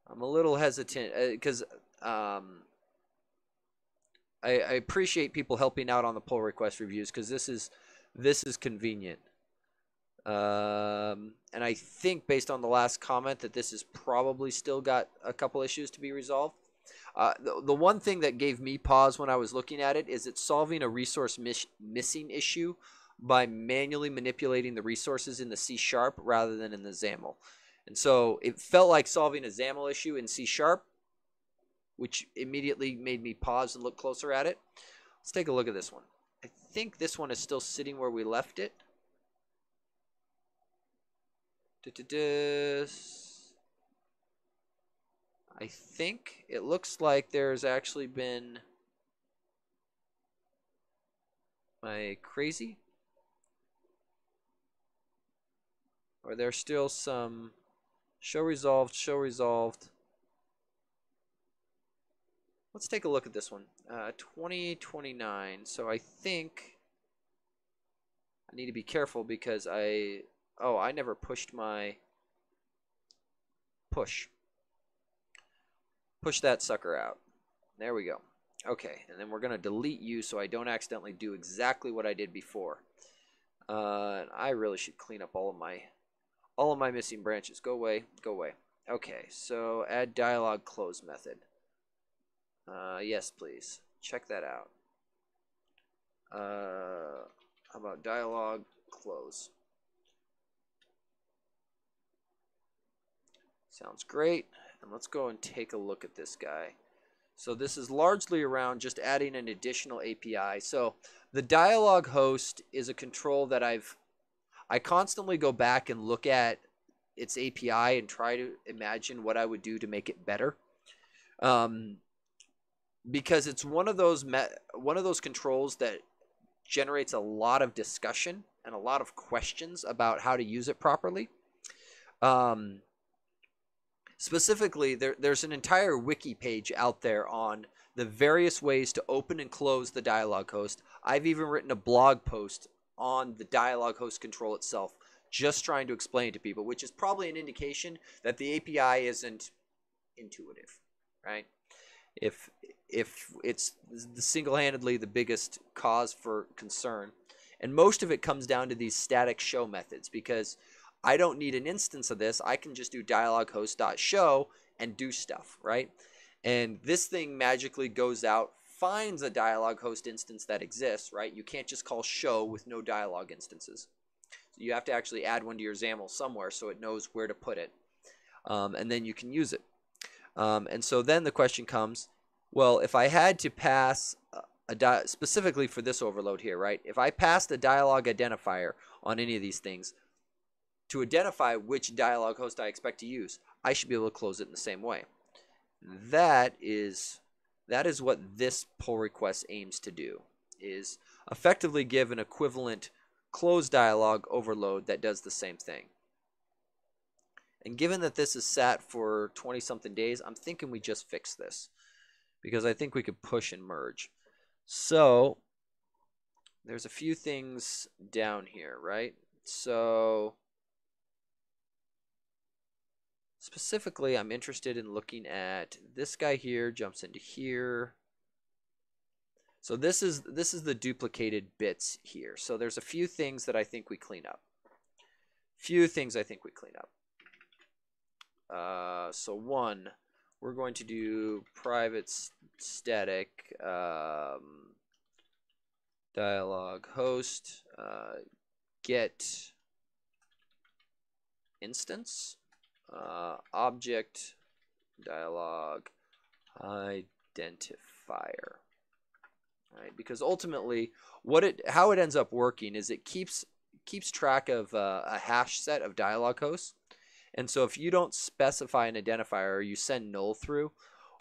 I'm a little hesitant because I appreciate people helping out on the pull request reviews, because this is convenient. And I think based on the last comment that this has probably still got a couple issues to be resolved. The one thing that gave me pause when I was looking at it is it's solving a resource missing issue by manually manipulating the resources in the C# rather than in the XAML. And so it felt like solving a XAML issue in C#, which immediately made me pause and look closer at it. Let's take a look at this one. I think this one is still sitting where we left it. I think it looks like there's actually been... Am I crazy? Or there's still some... Show resolved, show resolved. Let's take a look at this one. 2029. So I think I need to be careful because I never pushed my push that sucker out. There we go. Okay, and then we're gonna delete you so I don't accidentally do exactly what I did before. And I really should clean up all of my missing branches. Go away, go away. Okay, so add dialog close method. Yes, please. Check that out. How about dialog close? Sounds great. And let's go and take a look at this guy. So this is largely around just adding an additional API. So the Dialog Host is a control that I constantly go back and look at its API and try to imagine what I would do to make it better. Because it's one of those controls that generates a lot of discussion and a lot of questions about how to use it properly. Specifically, there's an entire wiki page out there on the various ways to open and close the Dialog Host. I've even written a blog post on the Dialog Host control itself, just trying to explain it to people, which is probably an indication that the API isn't intuitive, right? If it's single-handedly the biggest cause for concern. And most of it comes down to these static show methods, because I don't need an instance of this. I can just do dialoghost.show and do stuff, right? And this thing magically goes out, finds a dialog host instance that exists, right? You can't just call show with no dialog instances. So you have to actually add one to your XAML somewhere so it knows where to put it. And then you can use it. And so then the question comes, well, if I had to pass specifically for this overload here, right? If I passed a dialog identifier on any of these things to identify which dialog host I expect to use, I should be able to close it in the same way. That is what this pull request aims to do, is effectively give an equivalent close dialog overload that does the same thing. And given that this is sat for 20-something days, I'm thinking we just fix this, because I think we could push and merge. So there's a few things down here, right? So specifically, I'm interested in looking at this guy here, jumps into here. So this is the duplicated bits here. So there's a few things that I think we clean up. So one, we're going to do private static dialog host get instance object dialog identifier. Right? Because ultimately, how it ends up working is it keeps track of a hash set of dialog hosts, and so if you don't specify an identifier or you send null through,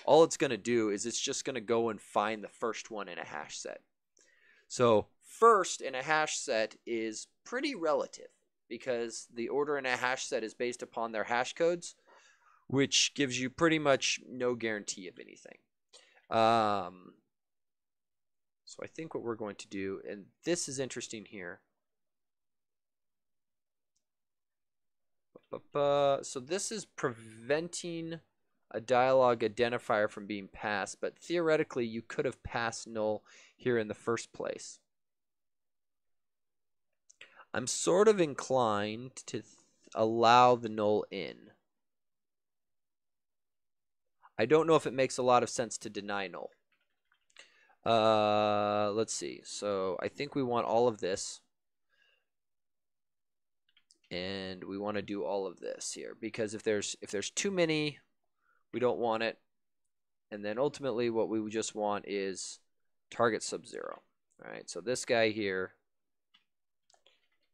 all it's going to do is it's just going to go and find the first one in a hash set. So first in a hash set is pretty relative, because the order in a hash set is based upon their hash codes, which gives you pretty much no guarantee of anything. So I think what we're going to do, and this is interesting here. So this is preventing a dialog identifier from being passed, but theoretically you could have passed null here in the first place. I'm sort of inclined to allow the null in. I don't know if it makes a lot of sense to deny null. Let's see. So I think we want all of this. And we want to do all of this here, because if there's too many, we don't want it. And then ultimately what we just want is target sub-0. All right, so this guy here,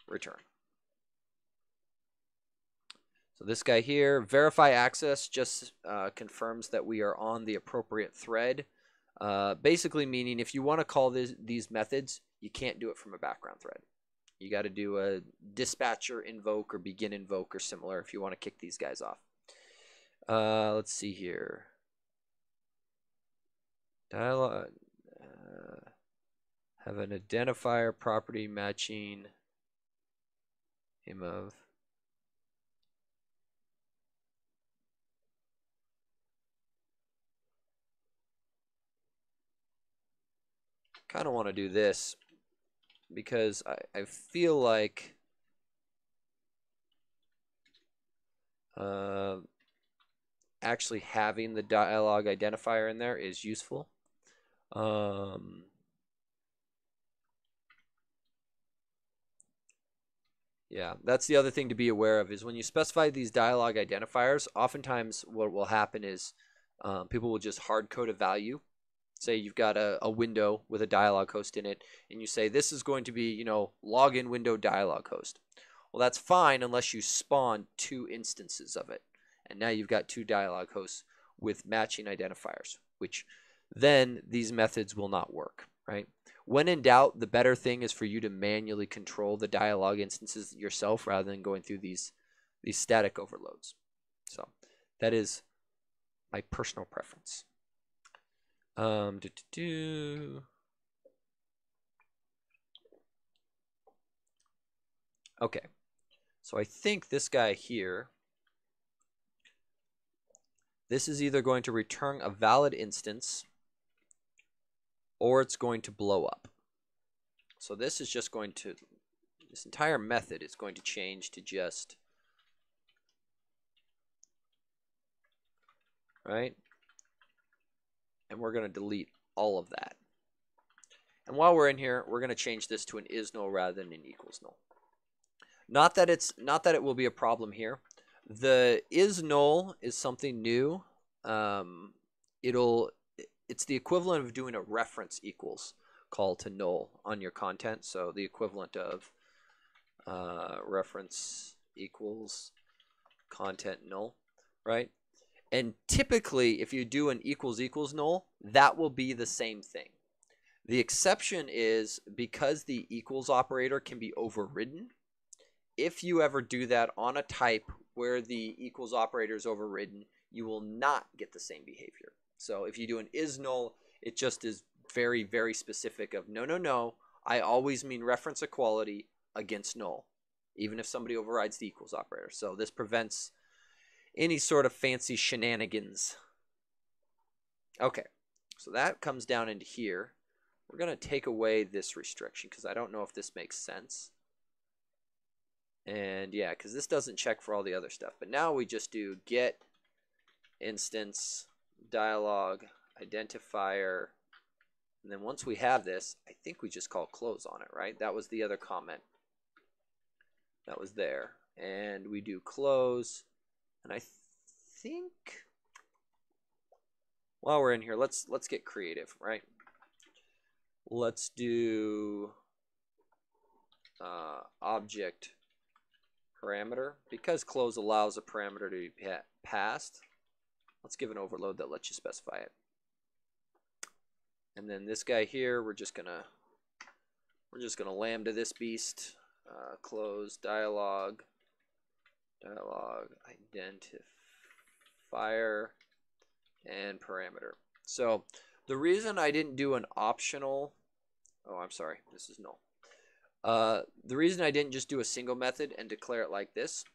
return. So this guy here, verify access, just confirms that we are on the appropriate thread. Basically meaning if you want to call these methods, you can't do it from a background thread. You got to do a dispatcher invoke or begin invoke or similar if you want to kick these guys off. Let's see here. Dialog have an identifier property matching him of. Kind of want to do this because I feel like actually having the dialog identifier in there is useful. Yeah, that's the other thing to be aware of, is when you specify these dialog identifiers, oftentimes what will happen is people will just hard code a value. Say you've got a window with a dialog host in it, and you say this is going to be, login window dialog host. Well, that's fine unless you spawn 2 instances of it, and now you've got 2 dialog hosts with matching identifiers, which then these methods will not work, right? When in doubt, the better thing is for you to manually control the dialog instances yourself rather than going through these static overloads. So that is my personal preference. Okay, so I think this guy here, this is either going to return a valid instance or it's going to blow up. So this is just going to, this entire method is going to change to just, right? And we're going to delete all of that. And while we're in here, we're going to change this to an is null rather than an equals null. Not that it will be a problem here. The is null is something new. It's the equivalent of doing a reference equals call to null on your content. So the equivalent of reference equals content null. right? And typically, if you do an equals equals null, that will be the same thing. The exception is because the equals operator can be overridden. If you ever do that on a type where the equals operator is overridden, you will not get the same behavior. So if you do an is null, it just is very, very specific of no, no, no. I always mean reference equality against null, even if somebody overrides the equals operator. So this prevents any sort of fancy shenanigans. Okay, so that comes down into here. We're going to take away this restriction because I don't know if this makes sense. And yeah, because this doesn't check for all the other stuff. But now we just do get instance dialog identifier. And then once we have this, I think we just call close on it, right? That was the other comment that was there. And we do close. And I think while we're in here, let's get creative, right? Let's do object parameter. Because close allows a parameter to be passed, let's give an overload that lets you specify it. And then this guy here, we're just gonna lambda this beast. Close dialog identifier and parameter. So the reason I didn't do an optional, oh, I'm sorry, this is null. The reason I didn't just do a single method and declare it like this,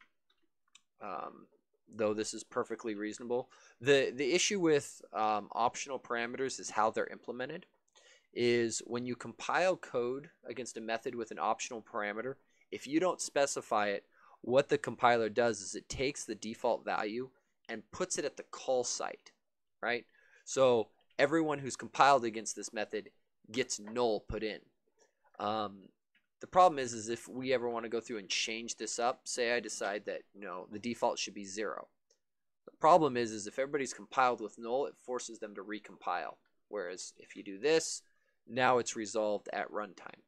though this is perfectly reasonable, the issue with optional parameters is how they're implemented. Is when you compile code against a method with an optional parameter, if you don't specify it, what the compiler does is it takes the default value and puts it at the call site, right? So everyone who's compiled against this method gets null put in. The problem is if we ever want to go through and change this up, say I decide that the default should be 0. The problem is if everybody's compiled with null, it forces them to recompile. Whereas if you do this, now it's resolved at runtime.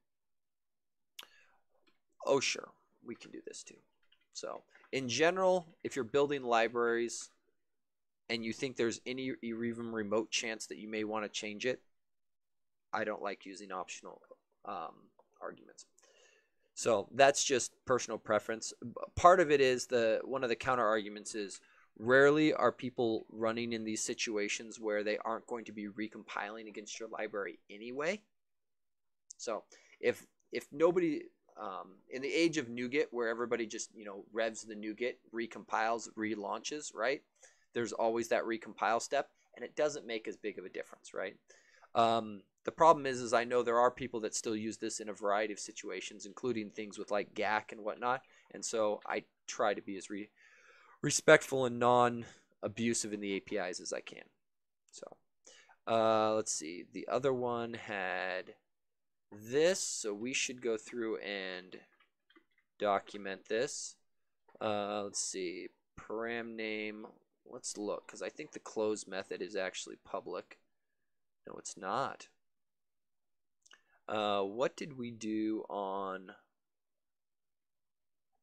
Oh, sure, we can do this too. So in general, if you're building libraries and you think there's any even remote chance that you may want to change it, I don't like using optional arguments. So that's just personal preference. Part of it is one of the counter arguments is rarely are people running in these situations where they aren't going to be recompiling against your library anyway. So if nobody in the age of NuGet where everybody just revs the NuGet, recompiles, relaunches, right? There's always that recompile step, and it doesn't make as big of a difference, right? The problem is I know there are people that still use this in a variety of situations, including things with like GAC and whatnot, and so I try to be as respectful and non-abusive in the APIs as I can. So let's see. The other one had this, so we should go through and document this. Let's see. Param name. Let's look, because I think the close method is actually public. No, it's not. What did we do on...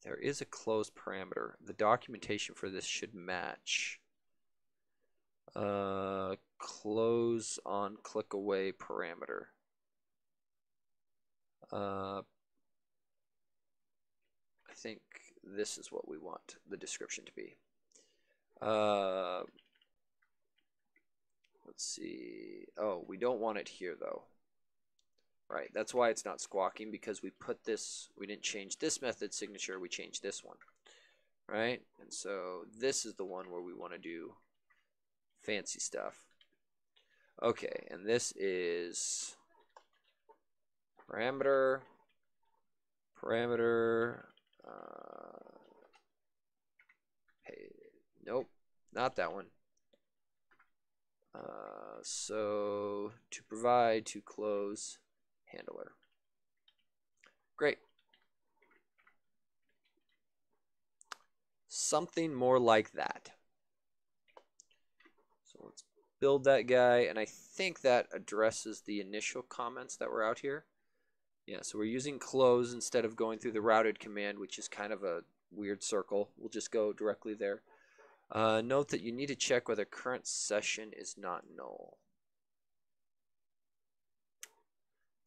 There is a close parameter. The documentation for this should match. Close on click away parameter. I think this is what we want the description to be. Let's see. Oh, we don't want it here though. Right, that's why it's not squawking, because we put this, we didn't change this method signature, we changed this one. Right, and so this is the one where we want to do fancy stuff. Okay, and this is parameter, hey, nope, not that one. So to provide, to close, handler. Great. Something more like that. So let's build that guy, and I think that addresses the initial comments that were out here. Yeah, so we're using close instead of going through the routed command, which is kind of a weird circle. We'll just go directly there. Note that you need to check whether current session is not null.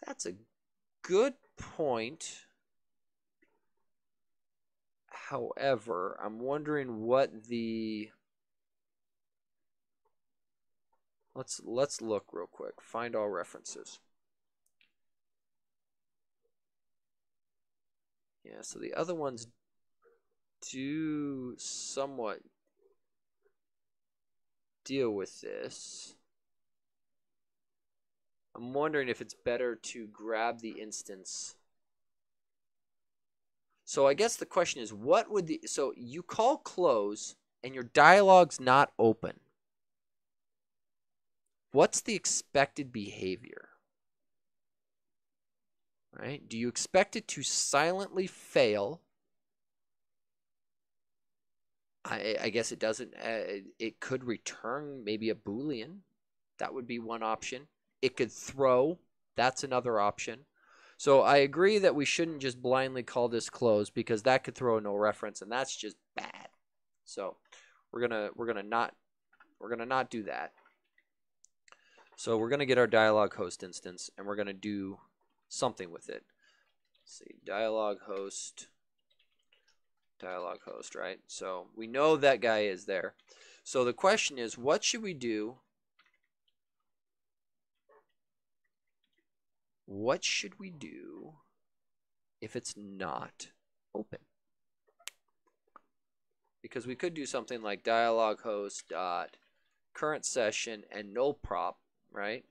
That's a good point. However, I'm wondering what the... Let's look real quick. Find all references. Yeah, so the other ones do somewhat deal with this. I'm wondering if it's better to grab the instance. So I guess the question is, what would the... So you call close and your dialog's not open. What's the expected behavior? Right? Do you expect it to silently fail? I guess it doesn't. It could return maybe a Boolean. That would be one option. It could throw. That's another option. So I agree that we shouldn't just blindly call this close because that could throw a no reference, and that's just bad. So we're gonna not do that. So we're gonna get our Dialog Host instance, and we're gonna do something with it. Let's see, Dialog Host, right? So we know that guy is there. So the question is, what should we do? What should we do if it's not open? Because we could do something like Dialog Host dot current session and null prop, right?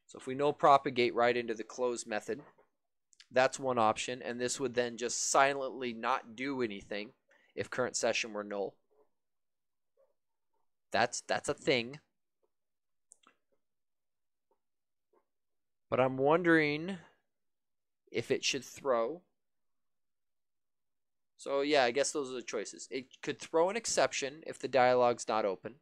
So if we null propagate right into the close method, that's one option, and this would then just silently not do anything if current session were null. That's a thing. But I'm wondering if it should throw. So yeah, I guess those are the choices. It could throw an exception if the dialog's not open.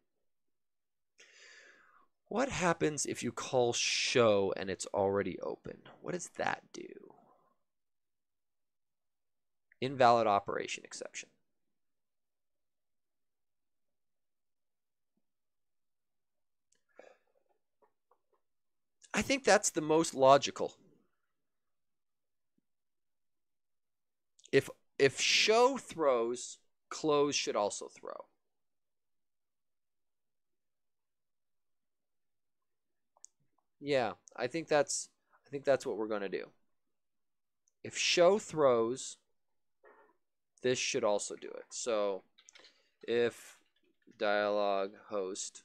What happens if you call show and it's already open? What does that do? Invalid operation exception. I think that's the most logical. If show throws, close should also throw. Yeah, I think that's what we're going to do. If show throws, this should also do it. So if Dialog Host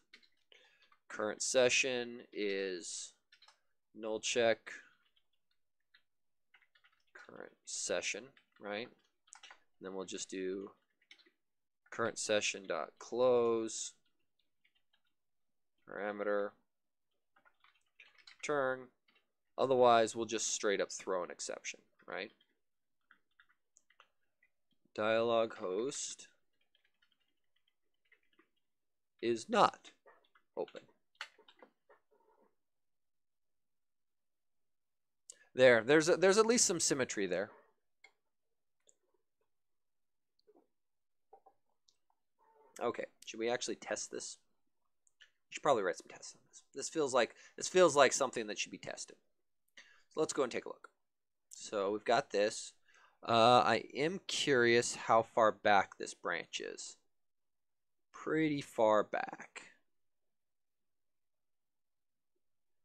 current session is null check current session, right? And then we'll just do current session dot close parameter return. Otherwise, we'll just straight up throw an exception, right? Dialog Host is not open. There's at least some symmetry there. Okay, should we actually test this? We should probably write some tests on this. This feels like something that should be tested. So let's go and take a look. So we've got this. I am curious how far back this branch is. Pretty far back.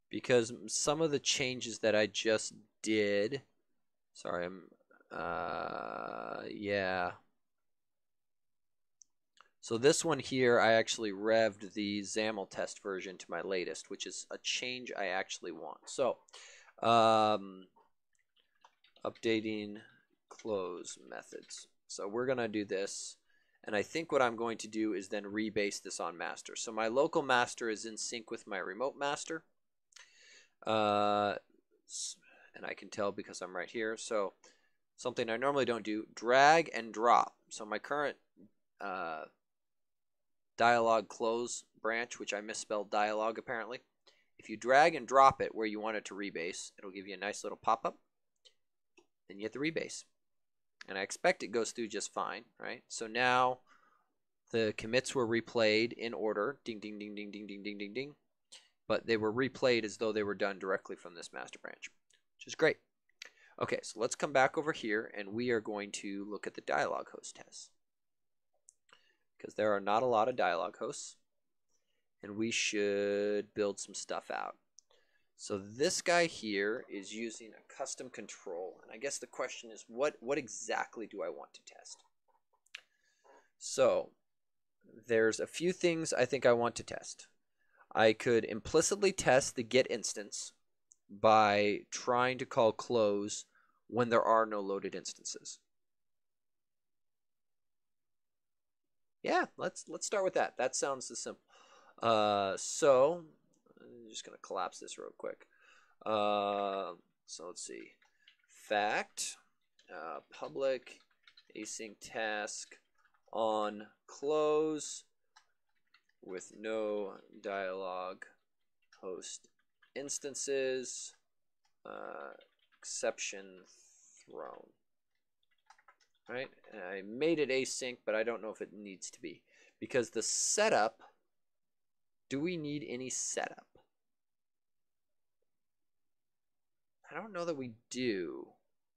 Because some of the changes that I just did, sorry, yeah. So this one here, I actually revved the XAML test version to my latest, which is a change I actually want. So, updating close methods. So we're going to do this. And I think what I'm going to do is then rebase this on master. So my local master is in sync with my remote master. And I can tell because I'm right here. So something I normally don't do, drag and drop. So my current dialog close branch, which I misspelled dialog apparently. If you drag and drop it where you want it to rebase, it'll give you a nice little pop-up. Then you hit the rebase. And I expect it goes through just fine, right? So now The commits were replayed in order, ding, ding, ding, ding, ding, ding, ding, ding, ding. But they were replayed as though they were done directly from this master branch, which is great. Okay, so let's come back over here, and we are going to look at the dialog host tests, because there are not a lot of dialog hosts, and we should build some stuff out. So this guy here is using a custom control, and I guess the question is, what exactly do I want to test? So there's a few things I think I want to test. I could implicitly test the get instance by trying to call close when there are no loaded instances. Yeah, let's start with that. That sounds simple. So I'm just going to collapse this real quick. So let's see. Fact, public async task on close with no dialog host instances, exception thrown. Right? And I made it async, but I don't know if it needs to be, because the setup, do we need any setup? I don't know that we do.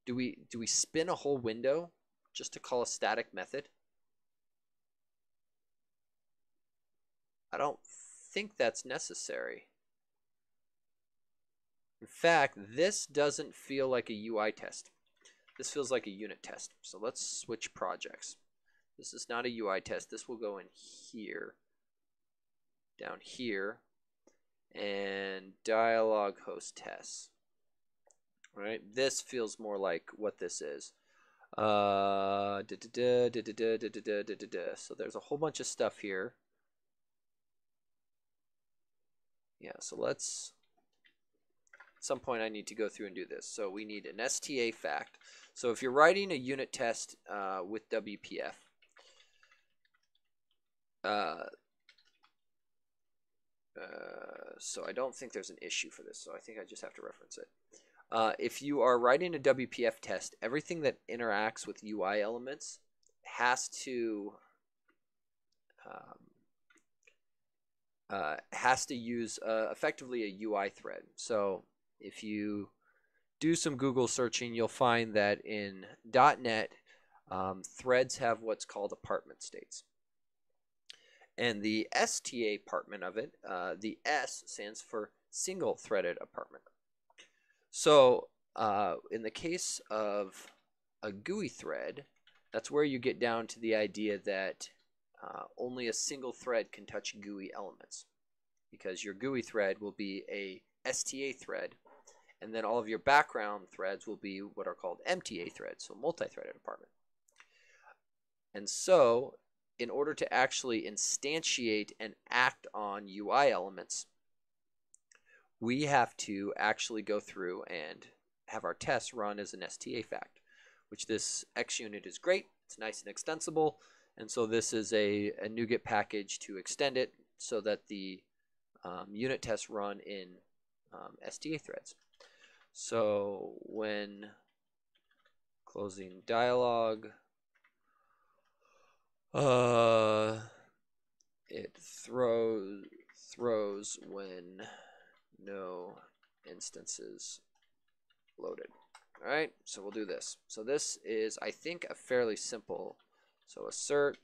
Do we spin a whole window just to call a static method? I don't think that's necessary. In fact, this doesn't feel like a UI test. This feels like a unit test. So let's switch projects. This is not a UI test. This will go in here, down here, and dialog host tests. All right, this feels more like what this is. So there's a whole bunch of stuff here. Yeah, so let's, at some point I need to go through and do this. So we need an STA fact. So if you're writing a unit test with WPF, so I don't think there's an issue for this, so I think I just have to reference it. If you are writing a WPF test, everything that interacts with UI elements has to use effectively a UI thread. So if you do some Google searching, you'll find that in .NET, threads have what's called apartment states. And the STA apartment of it, the S stands for single threaded apartment. So in the case of a GUI thread, that's where you get down to the idea that only a single thread can touch GUI elements, because your GUI thread will be a STA thread, and then all of your background threads will be what are called MTA threads, so multi-threaded apartment. And so in order to actually instantiate and act on UI elements, we have to actually go through and have our tests run as an STA fact, which this XUnit is great. It's nice and extensible. And so this is a NuGet package to extend it so that the unit tests run in STA threads. So when closing dialog, it throws when no instances loaded. All right, so we'll do this. So this is, I think, a fairly simple. So assert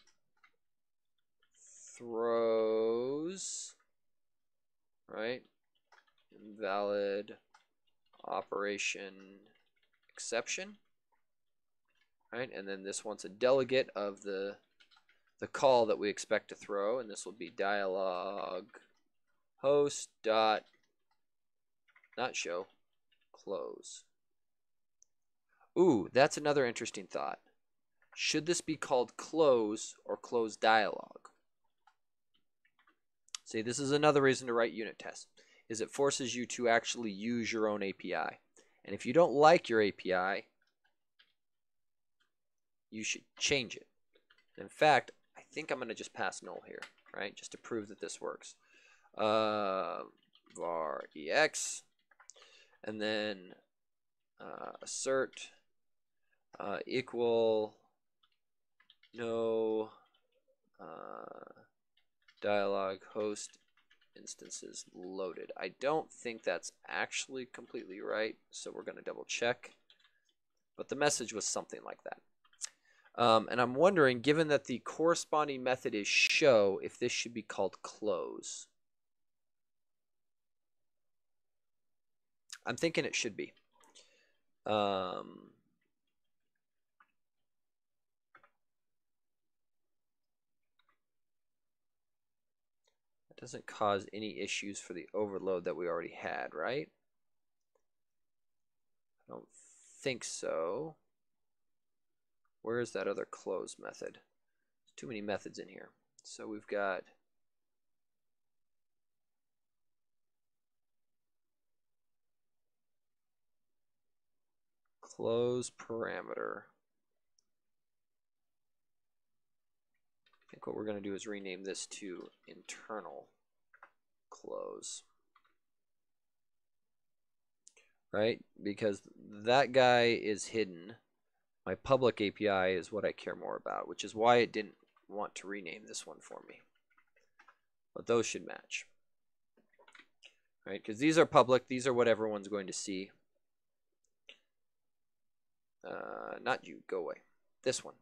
throws, right? Invalid operation exception, right? And then this wants a delegate of the call that we expect to throw, and this will be dialog host dot not show close. Ooh, that's another interesting thought. Should this be called close or close dialog? See, this is another reason to write unit tests, is it forces you to actually use your own API. And if you don't like your API, you should change it. In fact, I think I'm going to just pass null here, right, just to prove that this works. Var ex, and then assert equal no Dialog Host instances loaded. I don't think that's actually completely right, so we're going to double check. But the message was something like that. And I'm wondering, given that the corresponding method is show, if this should be called close. I'm thinking it should be. It doesn't cause any issues for the overload that we already had, right? I don't think so. Where is that other close method? There's too many methods in here. So we've got close parameter. I think what we're going to do is rename this to internal close. Right? Because that guy is hidden. My public API is what I care more about, which is why it didn't want to rename this one for me. But those should match. Right? Because these are public. These are what everyone's going to see. Not you. Go away. This one.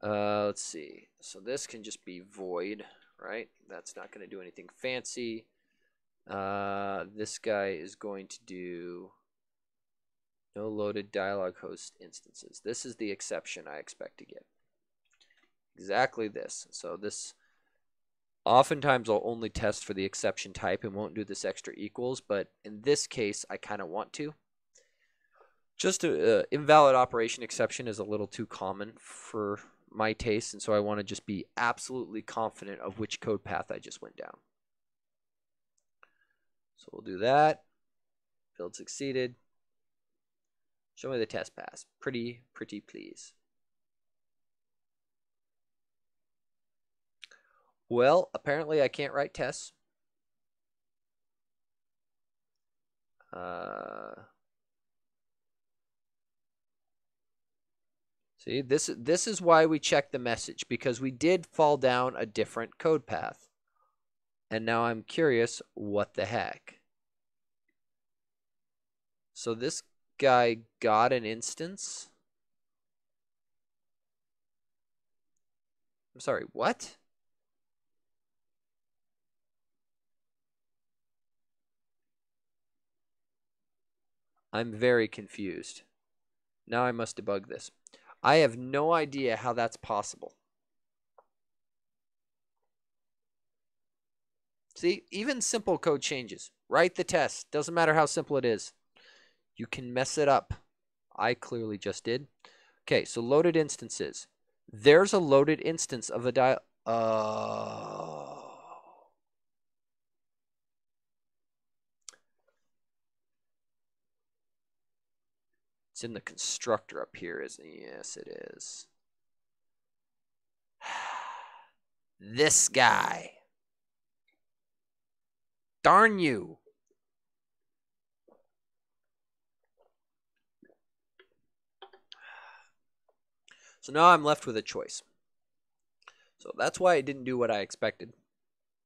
Let's see. So this can just be void, right? That's not going to do anything fancy. This guy is going to do no loaded dialog host instances. This is the exception I expect to get. Exactly this. So this, oftentimes I'll only test for the exception type and won't do this extra equals, but in this case I kind of want to. Just an invalid operation exception is a little too common for my taste, and so I want to just be absolutely confident of which code path I just went down. So we'll do that. Build succeeded. Show me the test pass. Pretty please. Well, apparently I can't write tests. See, this is why we check the message, because we did fall down a different code path. And now I'm curious, what the heck? So this guy got an instance? I'm sorry, what? I'm very confused. Now I must debug this. I have no idea how that's possible. See, even simple code changes. Write the test. Doesn't matter how simple it is. You can mess it up. I clearly just did. Okay, so loaded instances. There's a loaded instance of a It's in the constructor up here, isn't it? Yes, it is. This guy. Darn you. So now I'm left with a choice. So that's why it didn't do what I expected,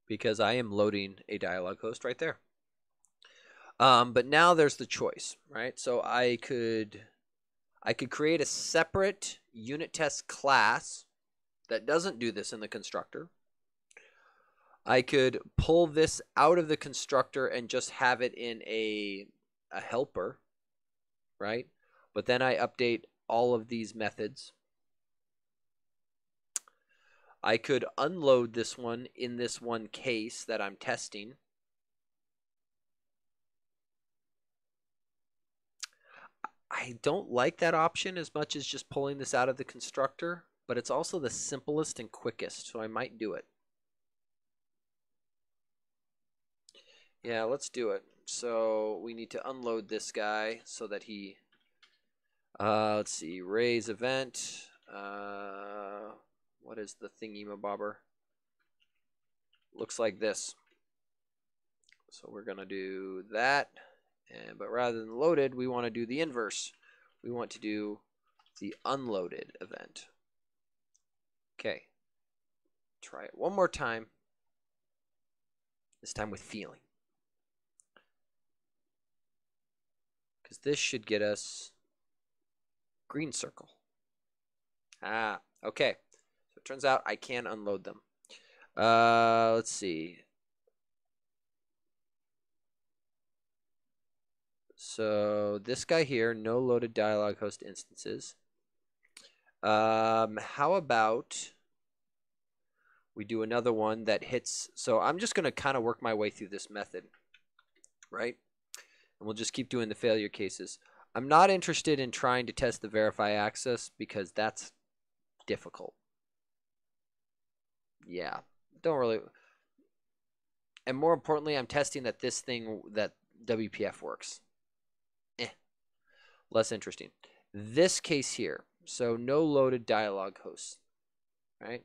because I am loading a dialog host right there. But now there's the choice, right? So I could create a separate unit test class that doesn't do this in the constructor. I could pull this out of the constructor and just have it in a helper, right? But then I update all of these methods. I could unload this one in this one case that I'm testing. I don't like that option as much as just pulling this out of the constructor, but it's also the simplest and quickest, so I might do it. Yeah, let's do it. So we need to unload this guy so that he, let's see, raise event. What is the thingy-mabobber? Looks like this. So we're going to do that. But rather than loaded, we want to do the inverse. We want to do the unloaded event. Okay. try it one more time. This time with feeling. Because this should get us green circle. Ah, okay. So it turns out I can unload them. Let's see. So this guy here, no loaded Dialog Host instances. How about we do another one that hits? So I'm just going to kind of work my way through this method, right? And we'll just keep doing the failure cases. I'm not interested in trying to test the verify access because that's difficult. Yeah, don't really. And more importantly, I'm testing that this thing, that WPF works. Less interesting. This case here, so no loaded Dialog Hosts, right?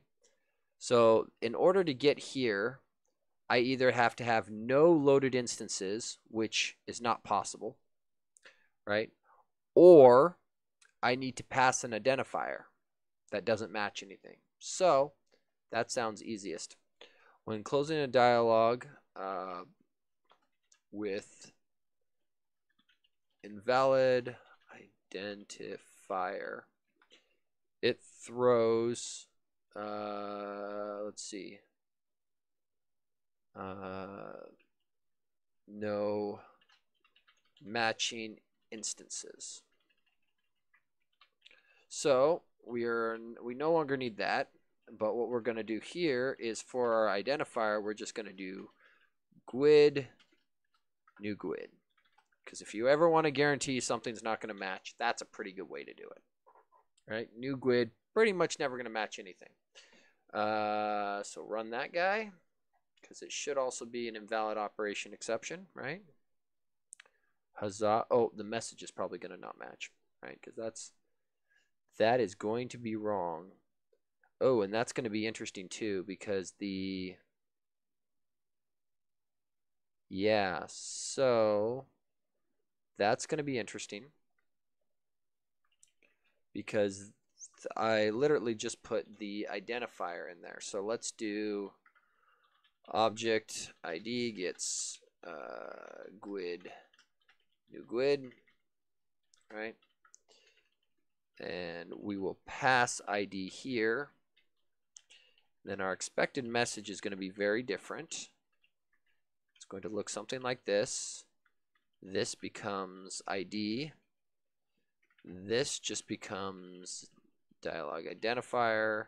So in order to get here, I either have to have no loaded instances, which is not possible, right? Or I need to pass an identifier that doesn't match anything. So that sounds easiest. When closing a dialog with invalid identifier, it throws, let's see, no matching instances. So we no longer need that, but what we're going to do here is for our identifier, we're just going to do GUID, new GUID. Because if you ever want to guarantee something's not going to match, that's a pretty good way to do it. Right? New GUID, pretty much never going to match anything. So run that guy, because it should also be an invalid operation exception, right? Huzzah. Oh, the message is probably going to not match, right? Because that is going to be wrong. Oh, and that's going to be interesting too, because yeah, so that's going to be interesting because I literally just put the identifier in there. So let's do object ID gets GUID, new GUID, right? And we will pass ID here. Then our expected message is going to be very different. It's going to look something like this. This becomes ID. This just becomes dialog identifier.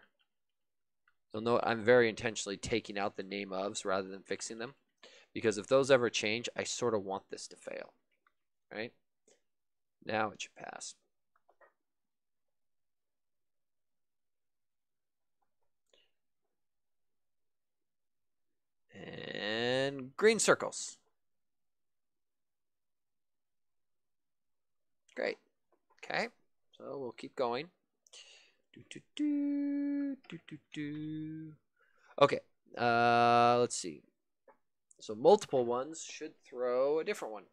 You'll note I'm very intentionally taking out the name ofs rather than fixing them, because if those ever change, I sort of want this to fail, right? Now it should pass. And green circles. Great. Okay, so we'll keep going. Okay, let's see. So multiple ones should throw a different one.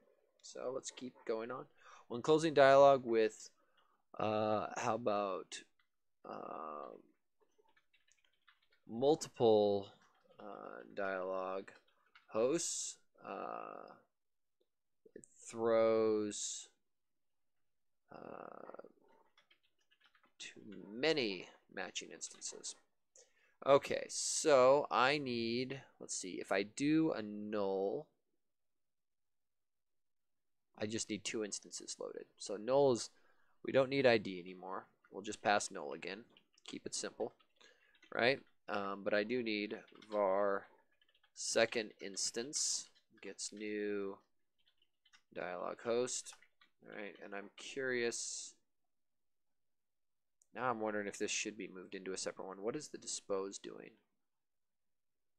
So let's keep going on. When closing dialog with, how about multiple dialog hosts, it throws too many matching instances. Okay, so I need, let's see, if I do a null, I just need 2 instances loaded. So nulls, we don't need ID anymore. We'll just pass null again. Keep it simple, right? But I do need var second instance gets new dialog host, right? And I'm curious. Now I'm wondering if this should be moved into a separate one. What is the dispose doing?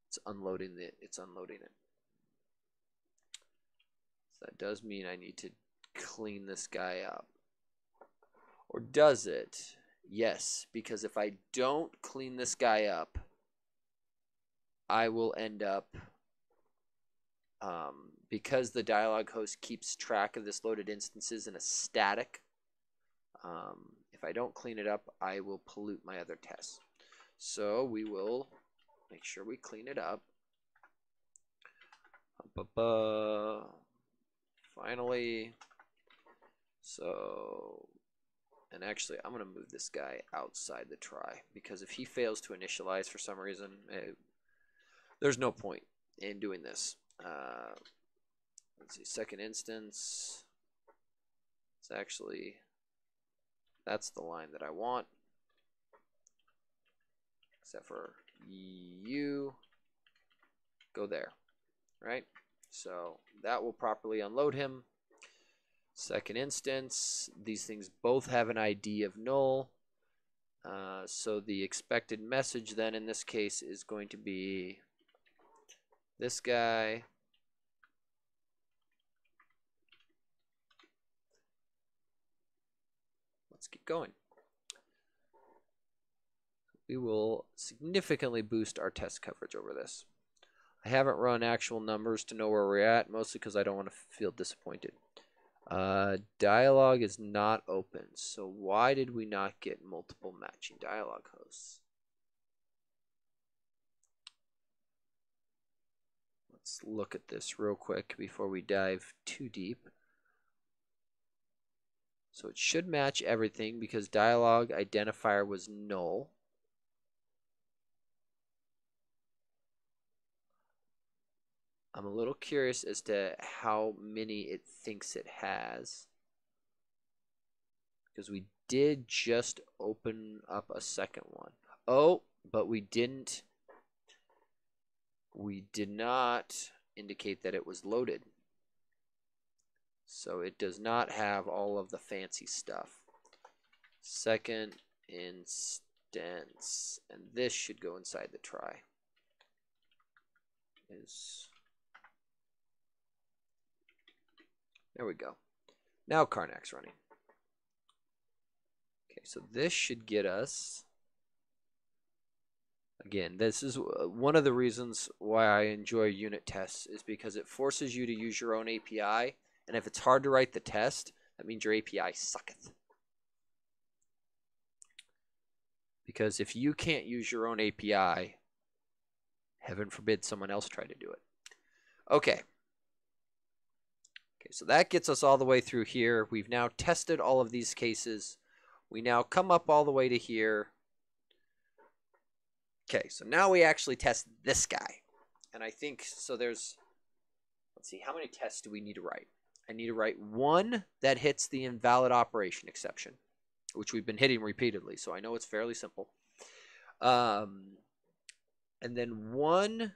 It's unloading it. So that does mean I need to clean this guy up. Or does it? Yes, because if I don't clean this guy up, I will end up, because the dialog host keeps track of this loaded instances in a static, if I don't clean it up, I will pollute my other tests. So we will make sure we clean it up. Finally, so, and actually I'm going to move this guy outside the try, because if he fails to initialize for some reason, there's no point in doing this. Let's see, second instance. It's actually, that's the line that I want, except for you go there, right? So that will properly unload him. Second instance, these things both have an ID of null. So the expected message then in this case is going to be this guy. Let's keep going. We will significantly boost our test coverage over this. I haven't run actual numbers to know where we're at, mostly because I don't want to feel disappointed. Dialog is not open, so why did we not get multiple matching dialog hosts? Let's look at this real quick before we dive too deep. So it should match everything because dialog identifier was null. I'm a little curious as to how many it thinks it has, because we did just open up a second one. Oh, but we did not indicate that it was loaded. So it does not have all of the fancy stuff. Second instance, and this should go inside the try. There we go. Now Karnak's running. Okay, so this should get us. Again, this is one of the reasons why I enjoy unit tests, is because it forces you to use your own API, and if it's hard to write the test, that means your API sucketh. Because if you can't use your own API, heaven forbid someone else try to do it. Okay. Okay, so that gets us all the way through here. We've now tested all of these cases. We now come up all the way to here. Okay, so now we actually test this guy. And I think, so there's, let's see, how many tests do we need to write? I need to write one that hits the invalid operation exception, which we've been hitting repeatedly, so I know it's fairly simple. And then one,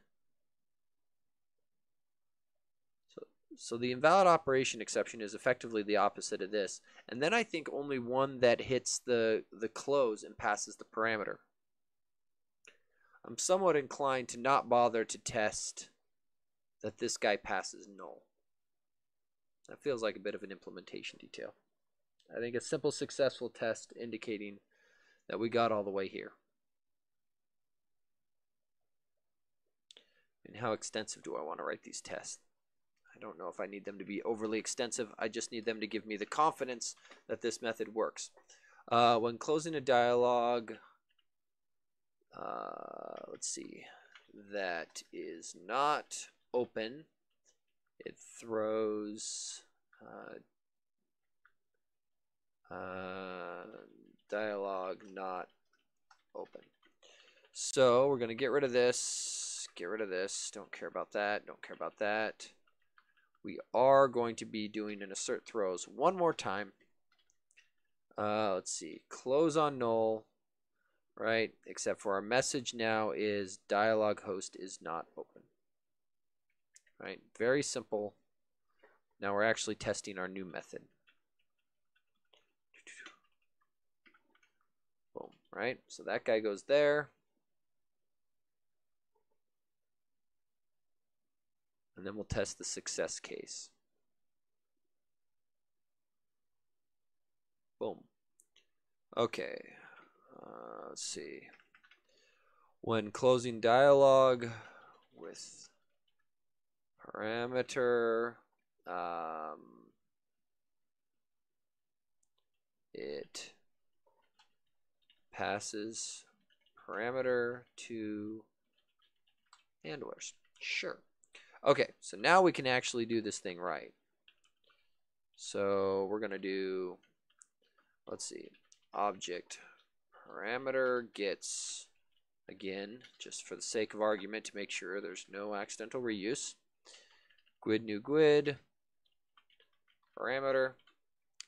so the invalid operation exception is effectively the opposite of this. And then I think only one that hits the close and passes the parameter. I'm somewhat inclined to not bother to test that this guy passes null. That feels like a bit of an implementation detail. I think a simple successful test indicating that we got all the way here. And how extensive do I want to write these tests? I don't know if I need them to be overly extensive. I just need them to give me the confidence that this method works. When closing a dialog, let's see, that is not open, it throws dialog not open. So we're going to get rid of this, don't care about that, don't care about that. We are going to be doing an assert throws one more time. Let's see, close on null, right? Except for our message now is dialog host is not open. Right? Very simple. Now we're actually testing our new method. Boom, right? So that guy goes there. And then we'll test the success case. Boom. Okay. Let's see. When closing dialog with parameter, it passes parameter to handlers. Sure. Okay, so now we can actually do this thing right. So we're going to do, let's see, object parameter gets, again, just for the sake of argument to make sure there's no accidental reuse, GUID new GUID parameter,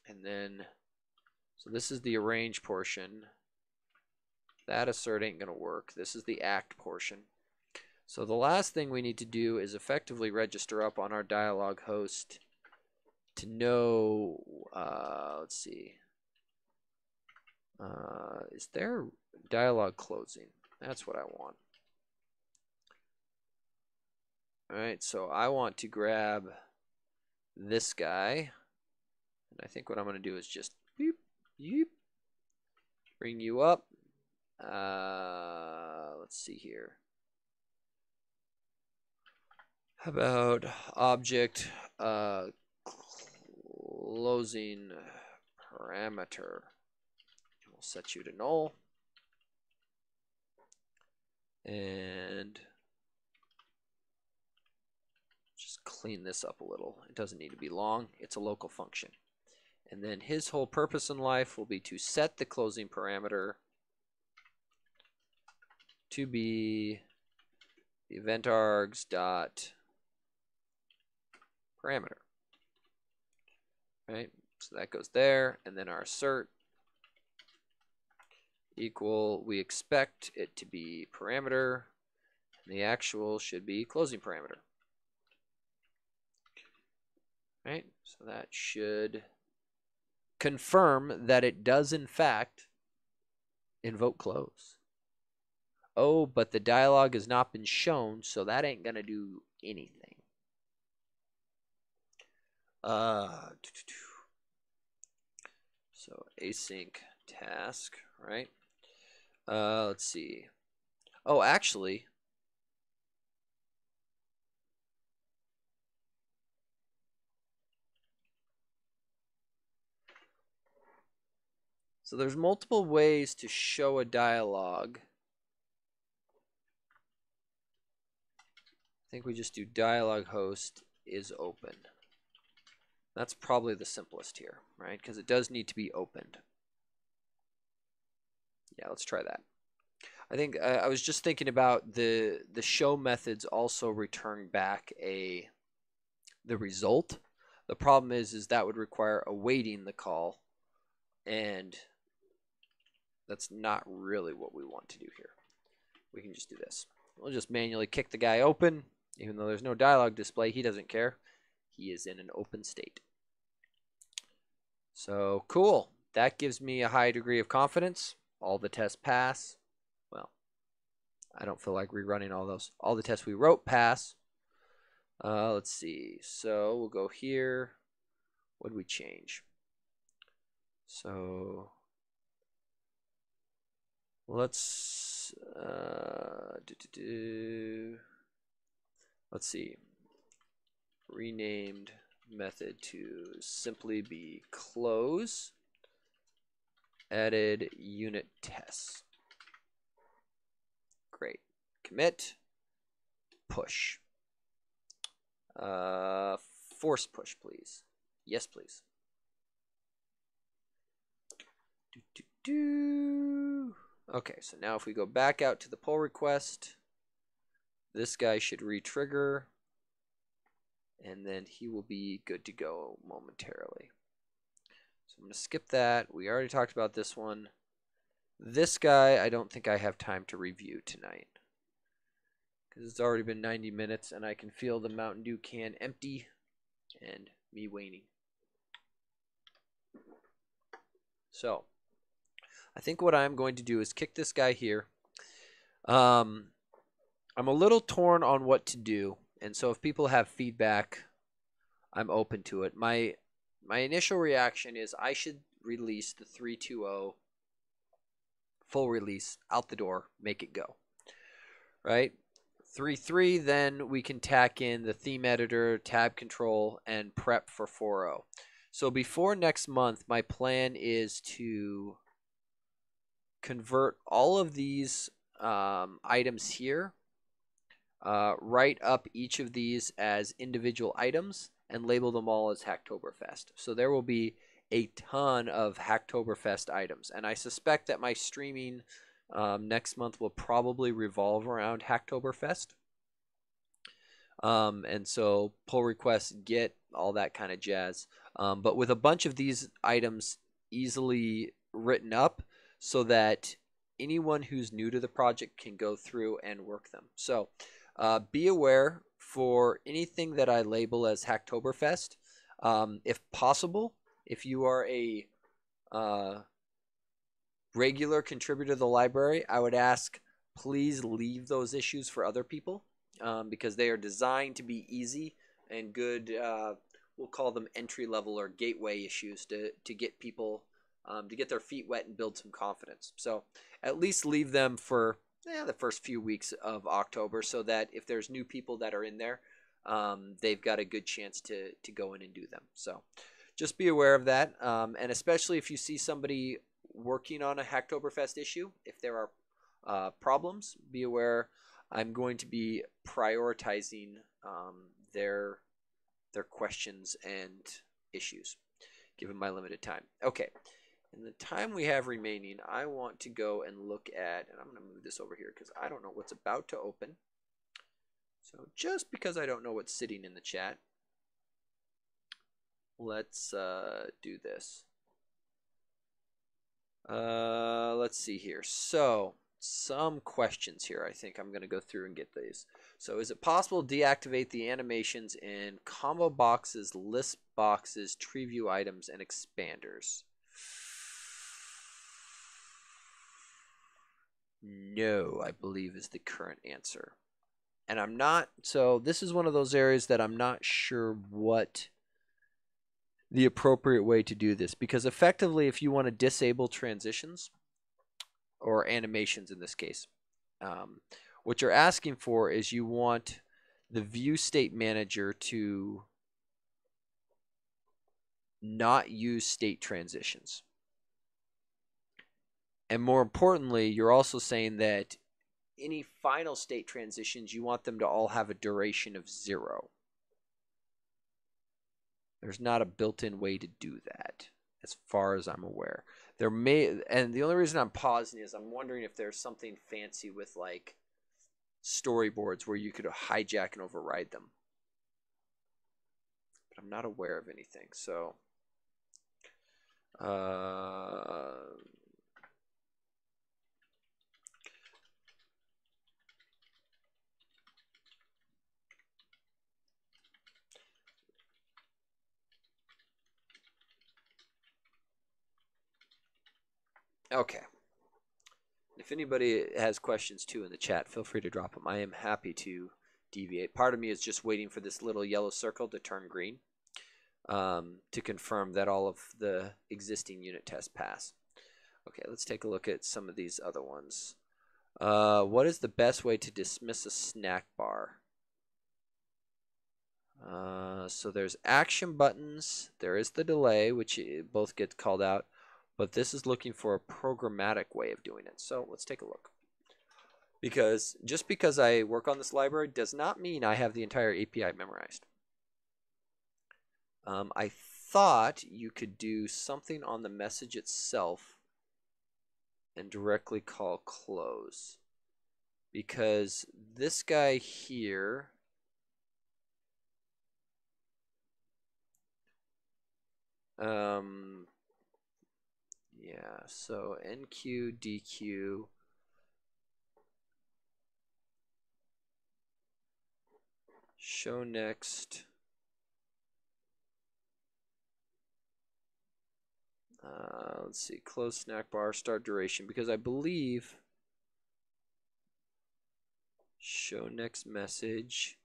and then, so this is the arrange portion. That assert ain't going to work. This is the act portion. So the last thing we need to do is effectively register up on our dialog host to know, let's see, is there dialog closing? That's what I want. All right, so I want to grab this guy, and I think what I'm going to do is just beep, beep, bring you up. Let's see here. How about object closing parameter? We'll set you to null. And just clean this up a little. It doesn't need to be long. It's a local function. And then his whole purpose in life will be to set the closing parameter to be the event args dot parameter. Right? So that goes there, and then our assert equal, we expect it to be parameter, and the actual should be closing parameter. Right? So that should confirm that it does in fact invoke close. Oh, but the dialog has not been shown, so that ain't gonna do anything. So async task, right? Let's see. Oh, actually, so there's multiple ways to show a dialog. I think we just do dialog host is open. That's probably the simplest here, right? Because it does need to be opened. Yeah, let's try that. I think I was just thinking about the show methods also return back the result. The problem is that would require awaiting the call, and that's not really what we want to do here. We can just do this. We'll just manually kick the guy open. Even though there's no dialog display, he doesn't care. He is in an open state. So cool. That gives me a high degree of confidence. All the tests pass. Well, I don't feel like rerunning all those. All the tests we wrote pass. Let's see. So we'll go here. What did we change? So let's let's see. Renamed method to simply be close. Added unit tests. Great. Commit. Push. Force push, please. Yes, please. Okay, so now if we go back out to the pull request, this guy should re-trigger, and then he will be good to go momentarily. So I'm going to skip that. We already talked about this one. This guy, I don't think I have time to review tonight, because it's already been 90 minutes, and I can feel the Mountain Dew can empty and me waning. So I think what I'm going to do is kick this guy here. I'm a little torn on what to do, and so if people have feedback, I'm open to it. My initial reaction is I should release the 3.2.0 full release out the door, make it go. Right? 3.3, then we can tack in the theme editor, tab control, and prep for 4.0. So before next month, my plan is to convert all of these items here write up each of these as individual items and label them all as Hacktoberfest. So there will be a ton of Hacktoberfest items, and I suspect that my streaming next month will probably revolve around Hacktoberfest. And so pull requests, get all that kind of jazz. But with a bunch of these items easily written up so that anyone who's new to the project can go through and work them. So be aware for anything that I label as Hacktoberfest. If possible, if you are a regular contributor to the library, I would ask please leave those issues for other people. Because they are designed to be easy and good, we'll call them entry level or gateway issues to get people to get their feet wet and build some confidence. So at least leave them for the first few weeks of October so that if there's new people that are in there, they've got a good chance to go in and do them. So just be aware of that. And especially if you see somebody working on a Hacktoberfest issue, if there are problems, be aware I'm going to be prioritizing their questions and issues, given my limited time. Okay, in the time we have remaining, I want to go and look at, and I'm going to move this over here because I don't know what's about to open. So just because I don't know what's sitting in the chat, let's do this. Let's see here. So some questions here. I think I'm going to go through and get these. So is it possible to deactivate the animations in combo boxes, list boxes, tree view items, and expanders? No, I believe is the current answer. And I'm not, so this is one of those areas that I'm not sure what the appropriate way to do this, because effectively if you want to disable transitions, or animations in this case, what you're asking for is you want the view state manager to not use state transitions. And more importantly, you're also saying that any final state transitions, you want them to all have a duration of 0. There's not a built-in way to do that, as far as I'm aware. There may, and the only reason I'm pausing is I'm wondering if there's something fancy with like storyboards where you could hijack and override them. But I'm not aware of anything. So, okay. If anybody has questions too in the chat, feel free to drop them. I am happy to deviate. Part of me is just waiting for this little yellow circle to turn green to confirm that all of the existing unit tests pass. Okay, let's take a look at some of these other ones. What is the best way to dismiss a snack bar? So there's action buttons. There is the delay, which both get called out. But this is looking for a programmatic way of doing it. So let's take a look. Because just because I work on this library does not mean I have the entire API memorized. I thought you could do something on the message itself and directly call close. Because this guy here, yeah, so NQ, DQ, show next, let's see, close snack bar, start duration, because I believe show next message.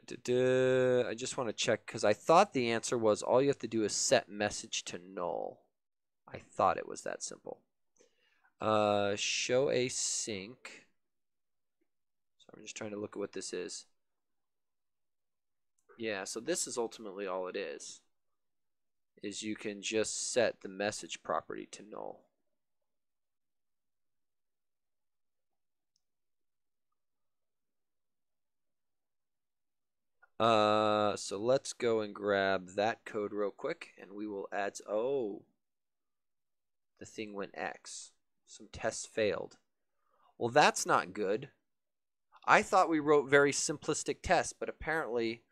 I just want to check because I thought the answer was all you have to do is set message to null. I thought it was that simple. Show async. So I'm just trying to look at what this is. Yeah, so this is ultimately all it is you can just set the message property to null. So let's go and grab that code real quick, and we will add. Oh, the thing went X. Some tests failed. Well, that's not good. I thought we wrote very simplistic tests, but apparently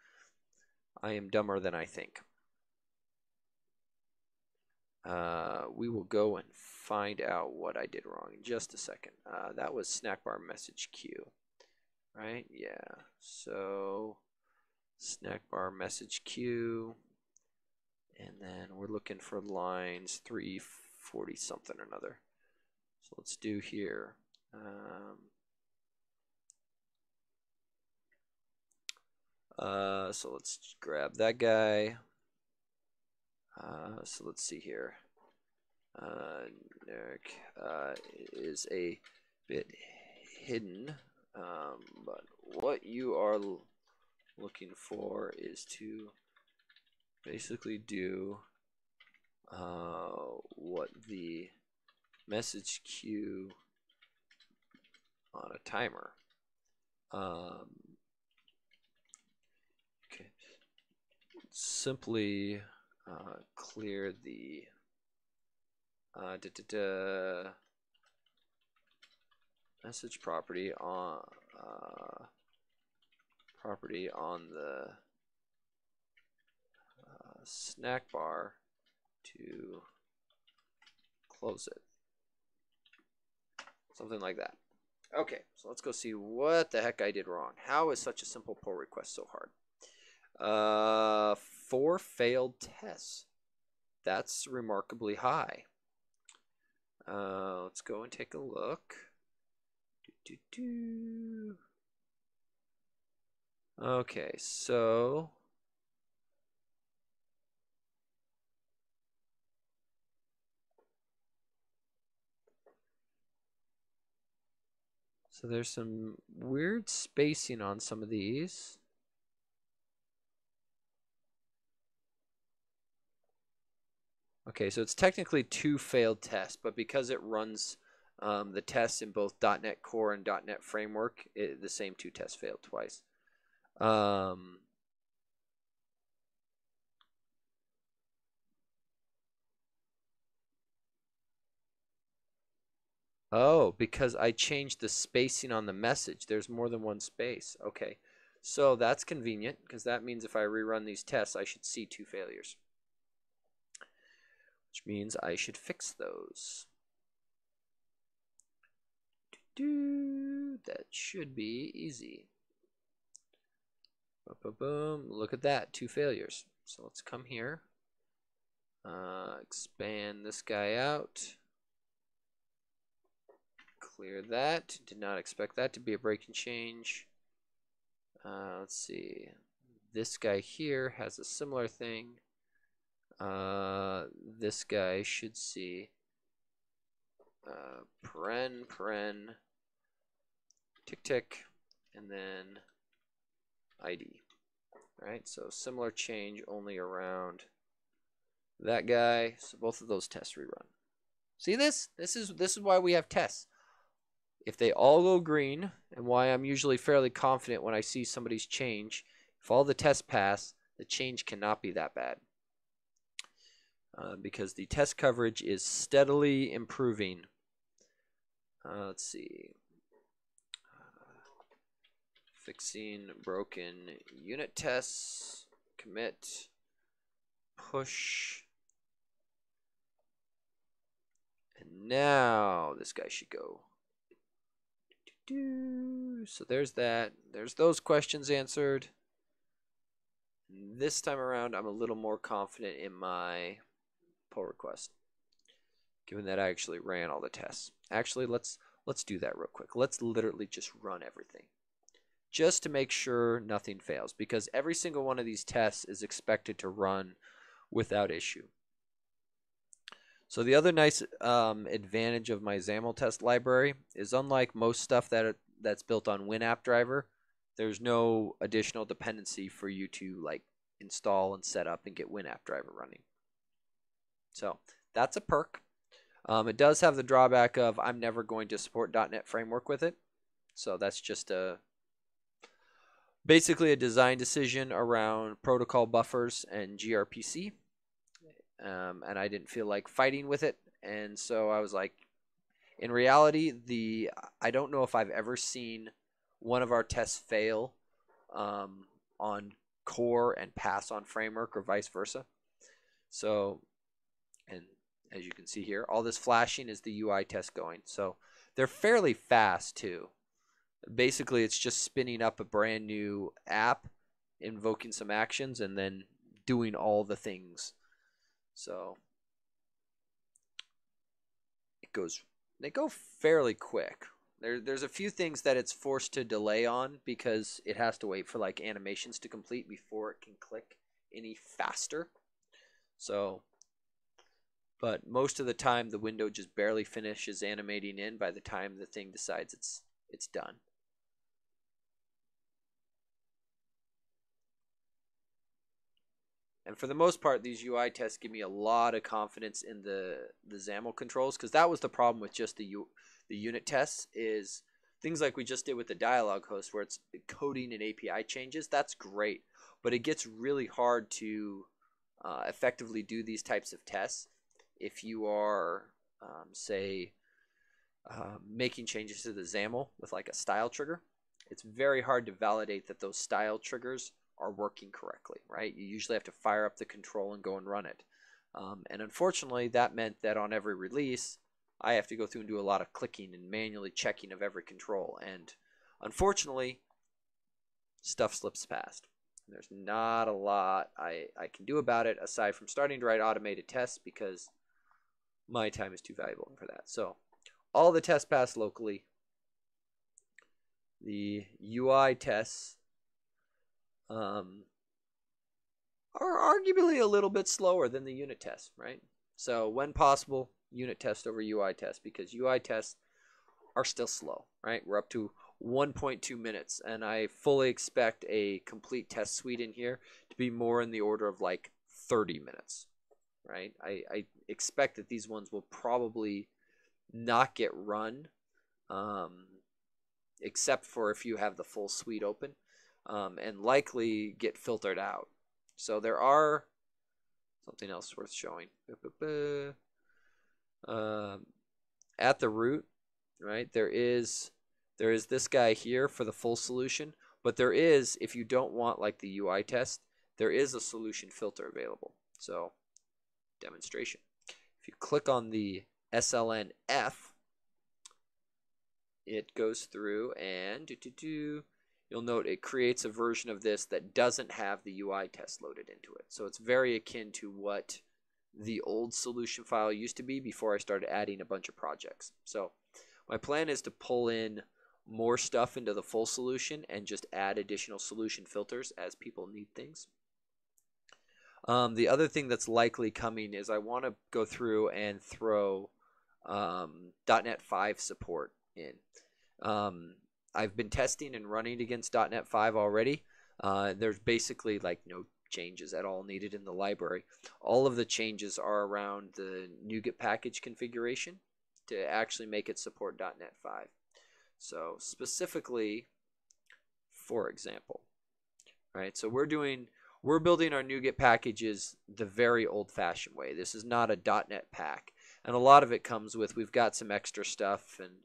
I am dumber than I think. We will go and find out what I did wrong in just a second. That was snackbar message queue, right? Yeah. So snackbar message queue, and then we're looking for lines 340 something or another. So let's do here. So let's grab that guy. So let's see here. Eric is a bit hidden, but what you are looking for is to basically do what the message queue on a timer. Okay. Simply clear the message property on the snack bar to close it. Something like that. Okay, so let's go see what the heck I did wrong. How is such a simple pull request so hard? 4 failed tests. That's remarkably high. Let's go and take a look. Okay, so there's some weird spacing on some of these. Okay, so it's technically 2 failed tests, but because it runs the tests in both .NET Core and .NET Framework, the same 2 tests failed twice. Oh, because I changed the spacing on the message. There's more than one space. Okay, so that's convenient because that means if I rerun these tests, I should see 2 failures, which means I should fix those. That should be easy. Boom. Look at that, 2 failures. So let's come here, expand this guy out, clear that. Did not expect that to be a break and change. Let's see. This guy here has a similar thing. This guy should see paren, tick, and then ID. Right, so similar change only around that guy. So both of those tests rerun. See this? This is why we have tests. If they all go green, and why I'm usually fairly confident when I see somebody's change, if all the tests pass, the change cannot be that bad. Because the test coverage is steadily improving. Let's see. Fixing broken unit tests, commit, push. And now this guy should go. So there's that. There's those questions answered. This time around, I'm a little more confident in my pull request, given that I actually ran all the tests. Actually, let's do that real quick. Let's literally just run everything, just to make sure nothing fails, because every single one of these tests is expected to run without issue. So the other nice advantage of my XAML test library is, unlike most stuff that's built on WinAppDriver, there's no additional dependency for you to like install and set up and get WinAppDriver running. So that's a perk. It does have the drawback of I'm never going to support .NET Framework with it. So that's just a basically a design decision around protocol buffers and gRPC, and I didn't feel like fighting with it, and so I was like, in reality, I don't know if I've ever seen one of our tests fail on core and pass on framework or vice versa. So, and as you can see here, all this flashing is the UI test going. So they're fairly fast too. Basically, it's just spinning up a brand new app, invoking some actions, and then doing all the things. So they go fairly quick. There's a few things that it's forced to delay on because it has to wait for like animations to complete before it can click any faster. So, but most of the time the window just barely finishes animating in by the time the thing decides it's done. And for the most part, these UI tests give me a lot of confidence in the XAML controls, because that was the problem with just the unit tests, is things like we just did with the Dialog Host where it's coding and API changes. That's great, but it gets really hard to effectively do these types of tests if you are, say, making changes to the XAML with like a style trigger. It's very hard to validate that those style triggers are working correctly, right? You usually have to fire up the control and go and run it. And unfortunately, that meant that on every release, I have to go through and do a lot of clicking and manually checking of every control. And unfortunately, stuff slips past. There's not a lot I can do about it aside from starting to write automated tests, because my time is too valuable for that. So all the tests pass locally. The UI tests are arguably a little bit slower than the unit tests, right? So when possible, unit test over UI test, because UI tests are still slow, right? We're up to 1.2 minutes, and I fully expect a complete test suite in here to be more in the order of like 30 minutes, right? I expect that these ones will probably not get run, except for if you have the full suite open, and likely get filtered out. So there are something else worth showing. At the root, right, there is this guy here for the full solution, but there is, if you don't want like the UI test, there is a solution filter available. So demonstration. If you click on the SLNF, it goes through and you'll note it creates a version of this that doesn't have the UI test loaded into it. So it's very akin to what the old solution file used to be before I started adding a bunch of projects. So my plan is to pull in more stuff into the full solution and just add additional solution filters as people need things. The other thing that's likely coming is I want to go through and throw .NET 5 support in. I've been testing and running against .NET 5 already. There's basically like no changes at all needed in the library. All of the changes are around the NuGet package configuration to actually make it support .NET 5. So specifically, for example, right? So we're building our NuGet packages the very old-fashioned way. This is not a .NET pack, and a lot of it comes with, we've got some extra stuff, and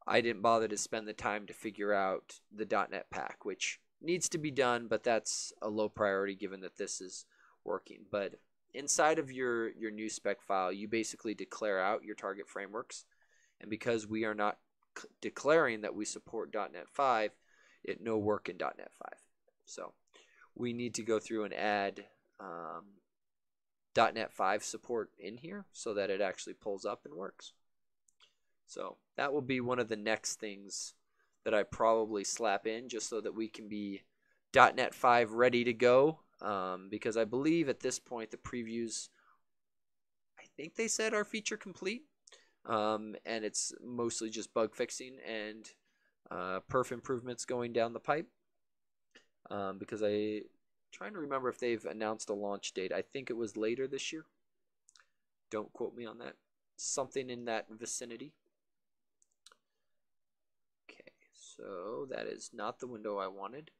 I didn't bother to spend the time to figure out the .NET pack, which needs to be done, but that's a low priority given that this is working. But inside of your new spec file, you basically declare out your target frameworks, and because we are not declaring that we support .NET 5, it no work in .NET 5. So we need to go through and add .NET 5 support in here so that it actually pulls up and works. So that will be one of the next things that I probably slap in, just so that we can be .NET 5 ready to go, because I believe at this point the previews, I think they said, are feature complete, and it's mostly just bug fixing and perf improvements going down the pipe, because I'm trying to remember if they've announced a launch date. I think it was later this year. Don't quote me on that. Something in that vicinity. So that is not the window I wanted.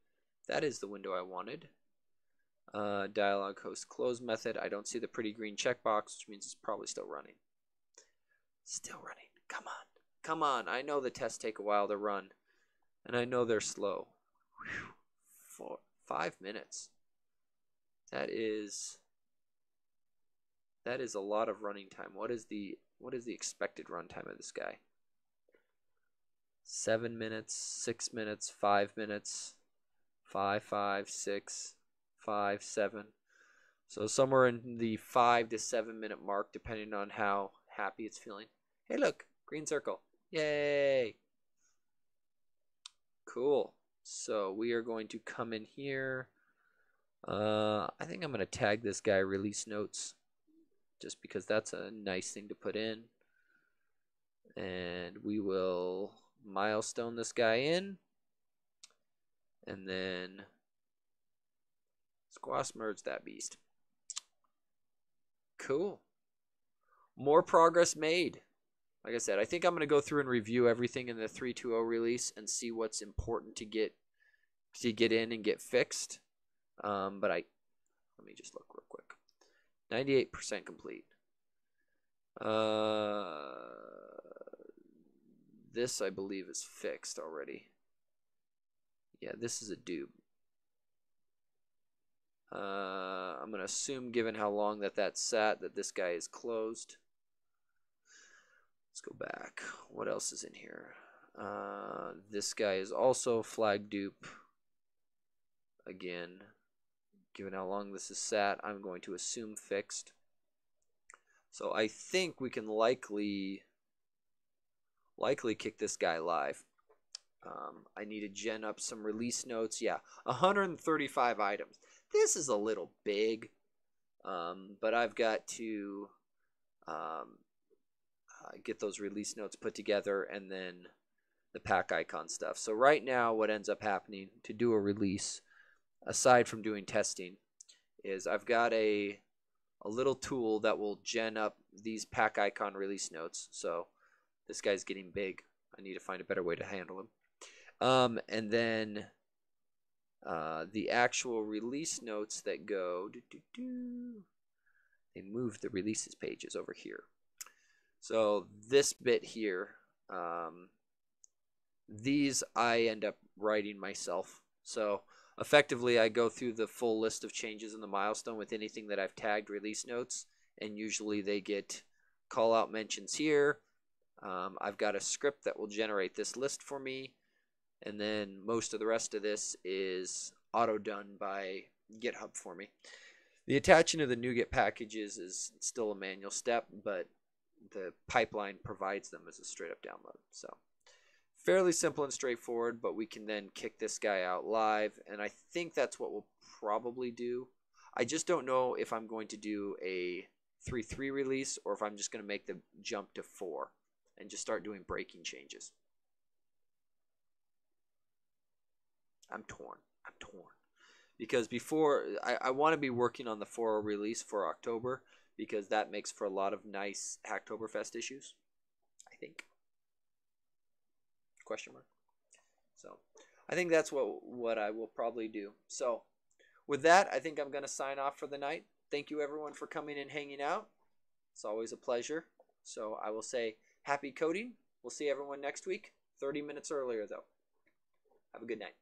That is the window I wanted. Dialog Host close method. I don't see the pretty green checkbox, which means it's probably still running. Still running. Come on. Come on. I know the tests take a while to run, and I know they're slow. 5 minutes. That is a lot of running time. What is the expected runtime of this guy? 7 minutes, 6 minutes, 5 minutes, 5, 5, 6, 5, 7. So somewhere in the 5 to 7 minute mark, depending on how happy it's feeling. Hey, look, green circle. Yay! Cool. So we are going to come in here. I think I'm going to tag this guy release notes, just because that's a nice thing to put in. And we will milestone this guy in, and then squash merge that beast. Cool. More progress made. Like I said, I think I'm going to go through and review everything in the 3.2.0 release and see what's important to get in and get fixed. But let me just look real quick. 98% complete. This I believe is fixed already. Yeah, this is a dupe. I'm going to assume, given how long that sat, that this guy is closed. Let's go back. What else is in here? This guy is also flag dupe. Again, given how long this is sat, I'm going to assume fixed. So I think we can likely kick this guy live. I need to gen up some release notes. Yeah, 135 items. This is a little big, but I've got to get those release notes put together, and then the pack icon stuff. So right now what ends up happening to do a release, aside from doing testing, is I've got a little tool that will gen up these pack icon release notes. So this guy's getting big. I need to find a better way to handle him. And then the actual release notes that go, they move the releases pages over here. So this bit here, these I end up writing myself. So effectively I go through the full list of changes in the milestone with anything that I've tagged release notes, and usually they get call out mentions here. I've got a script that will generate this list for me, and then most of the rest of this is auto done by GitHub for me. The attaching of the NuGet packages is still a manual step, but the pipeline provides them as a straight up download. So fairly simple and straightforward, but we can then kick this guy out live, and I think that's what we'll probably do. I just don't know if I'm going to do a 3.3 release or if I'm just going to make the jump to 4 and just start doing breaking changes. I'm torn. Because before, I want to be working on the 4.0 release for October, because that makes for a lot of nice Hacktoberfest issues, I think. Question mark. So I think that's what I will probably do. So with that, I think I'm going to sign off for the night. Thank you everyone for coming and hanging out. It's always a pleasure. So I will say happy coding. We'll see everyone next week, 30 minutes earlier though. Have a good night.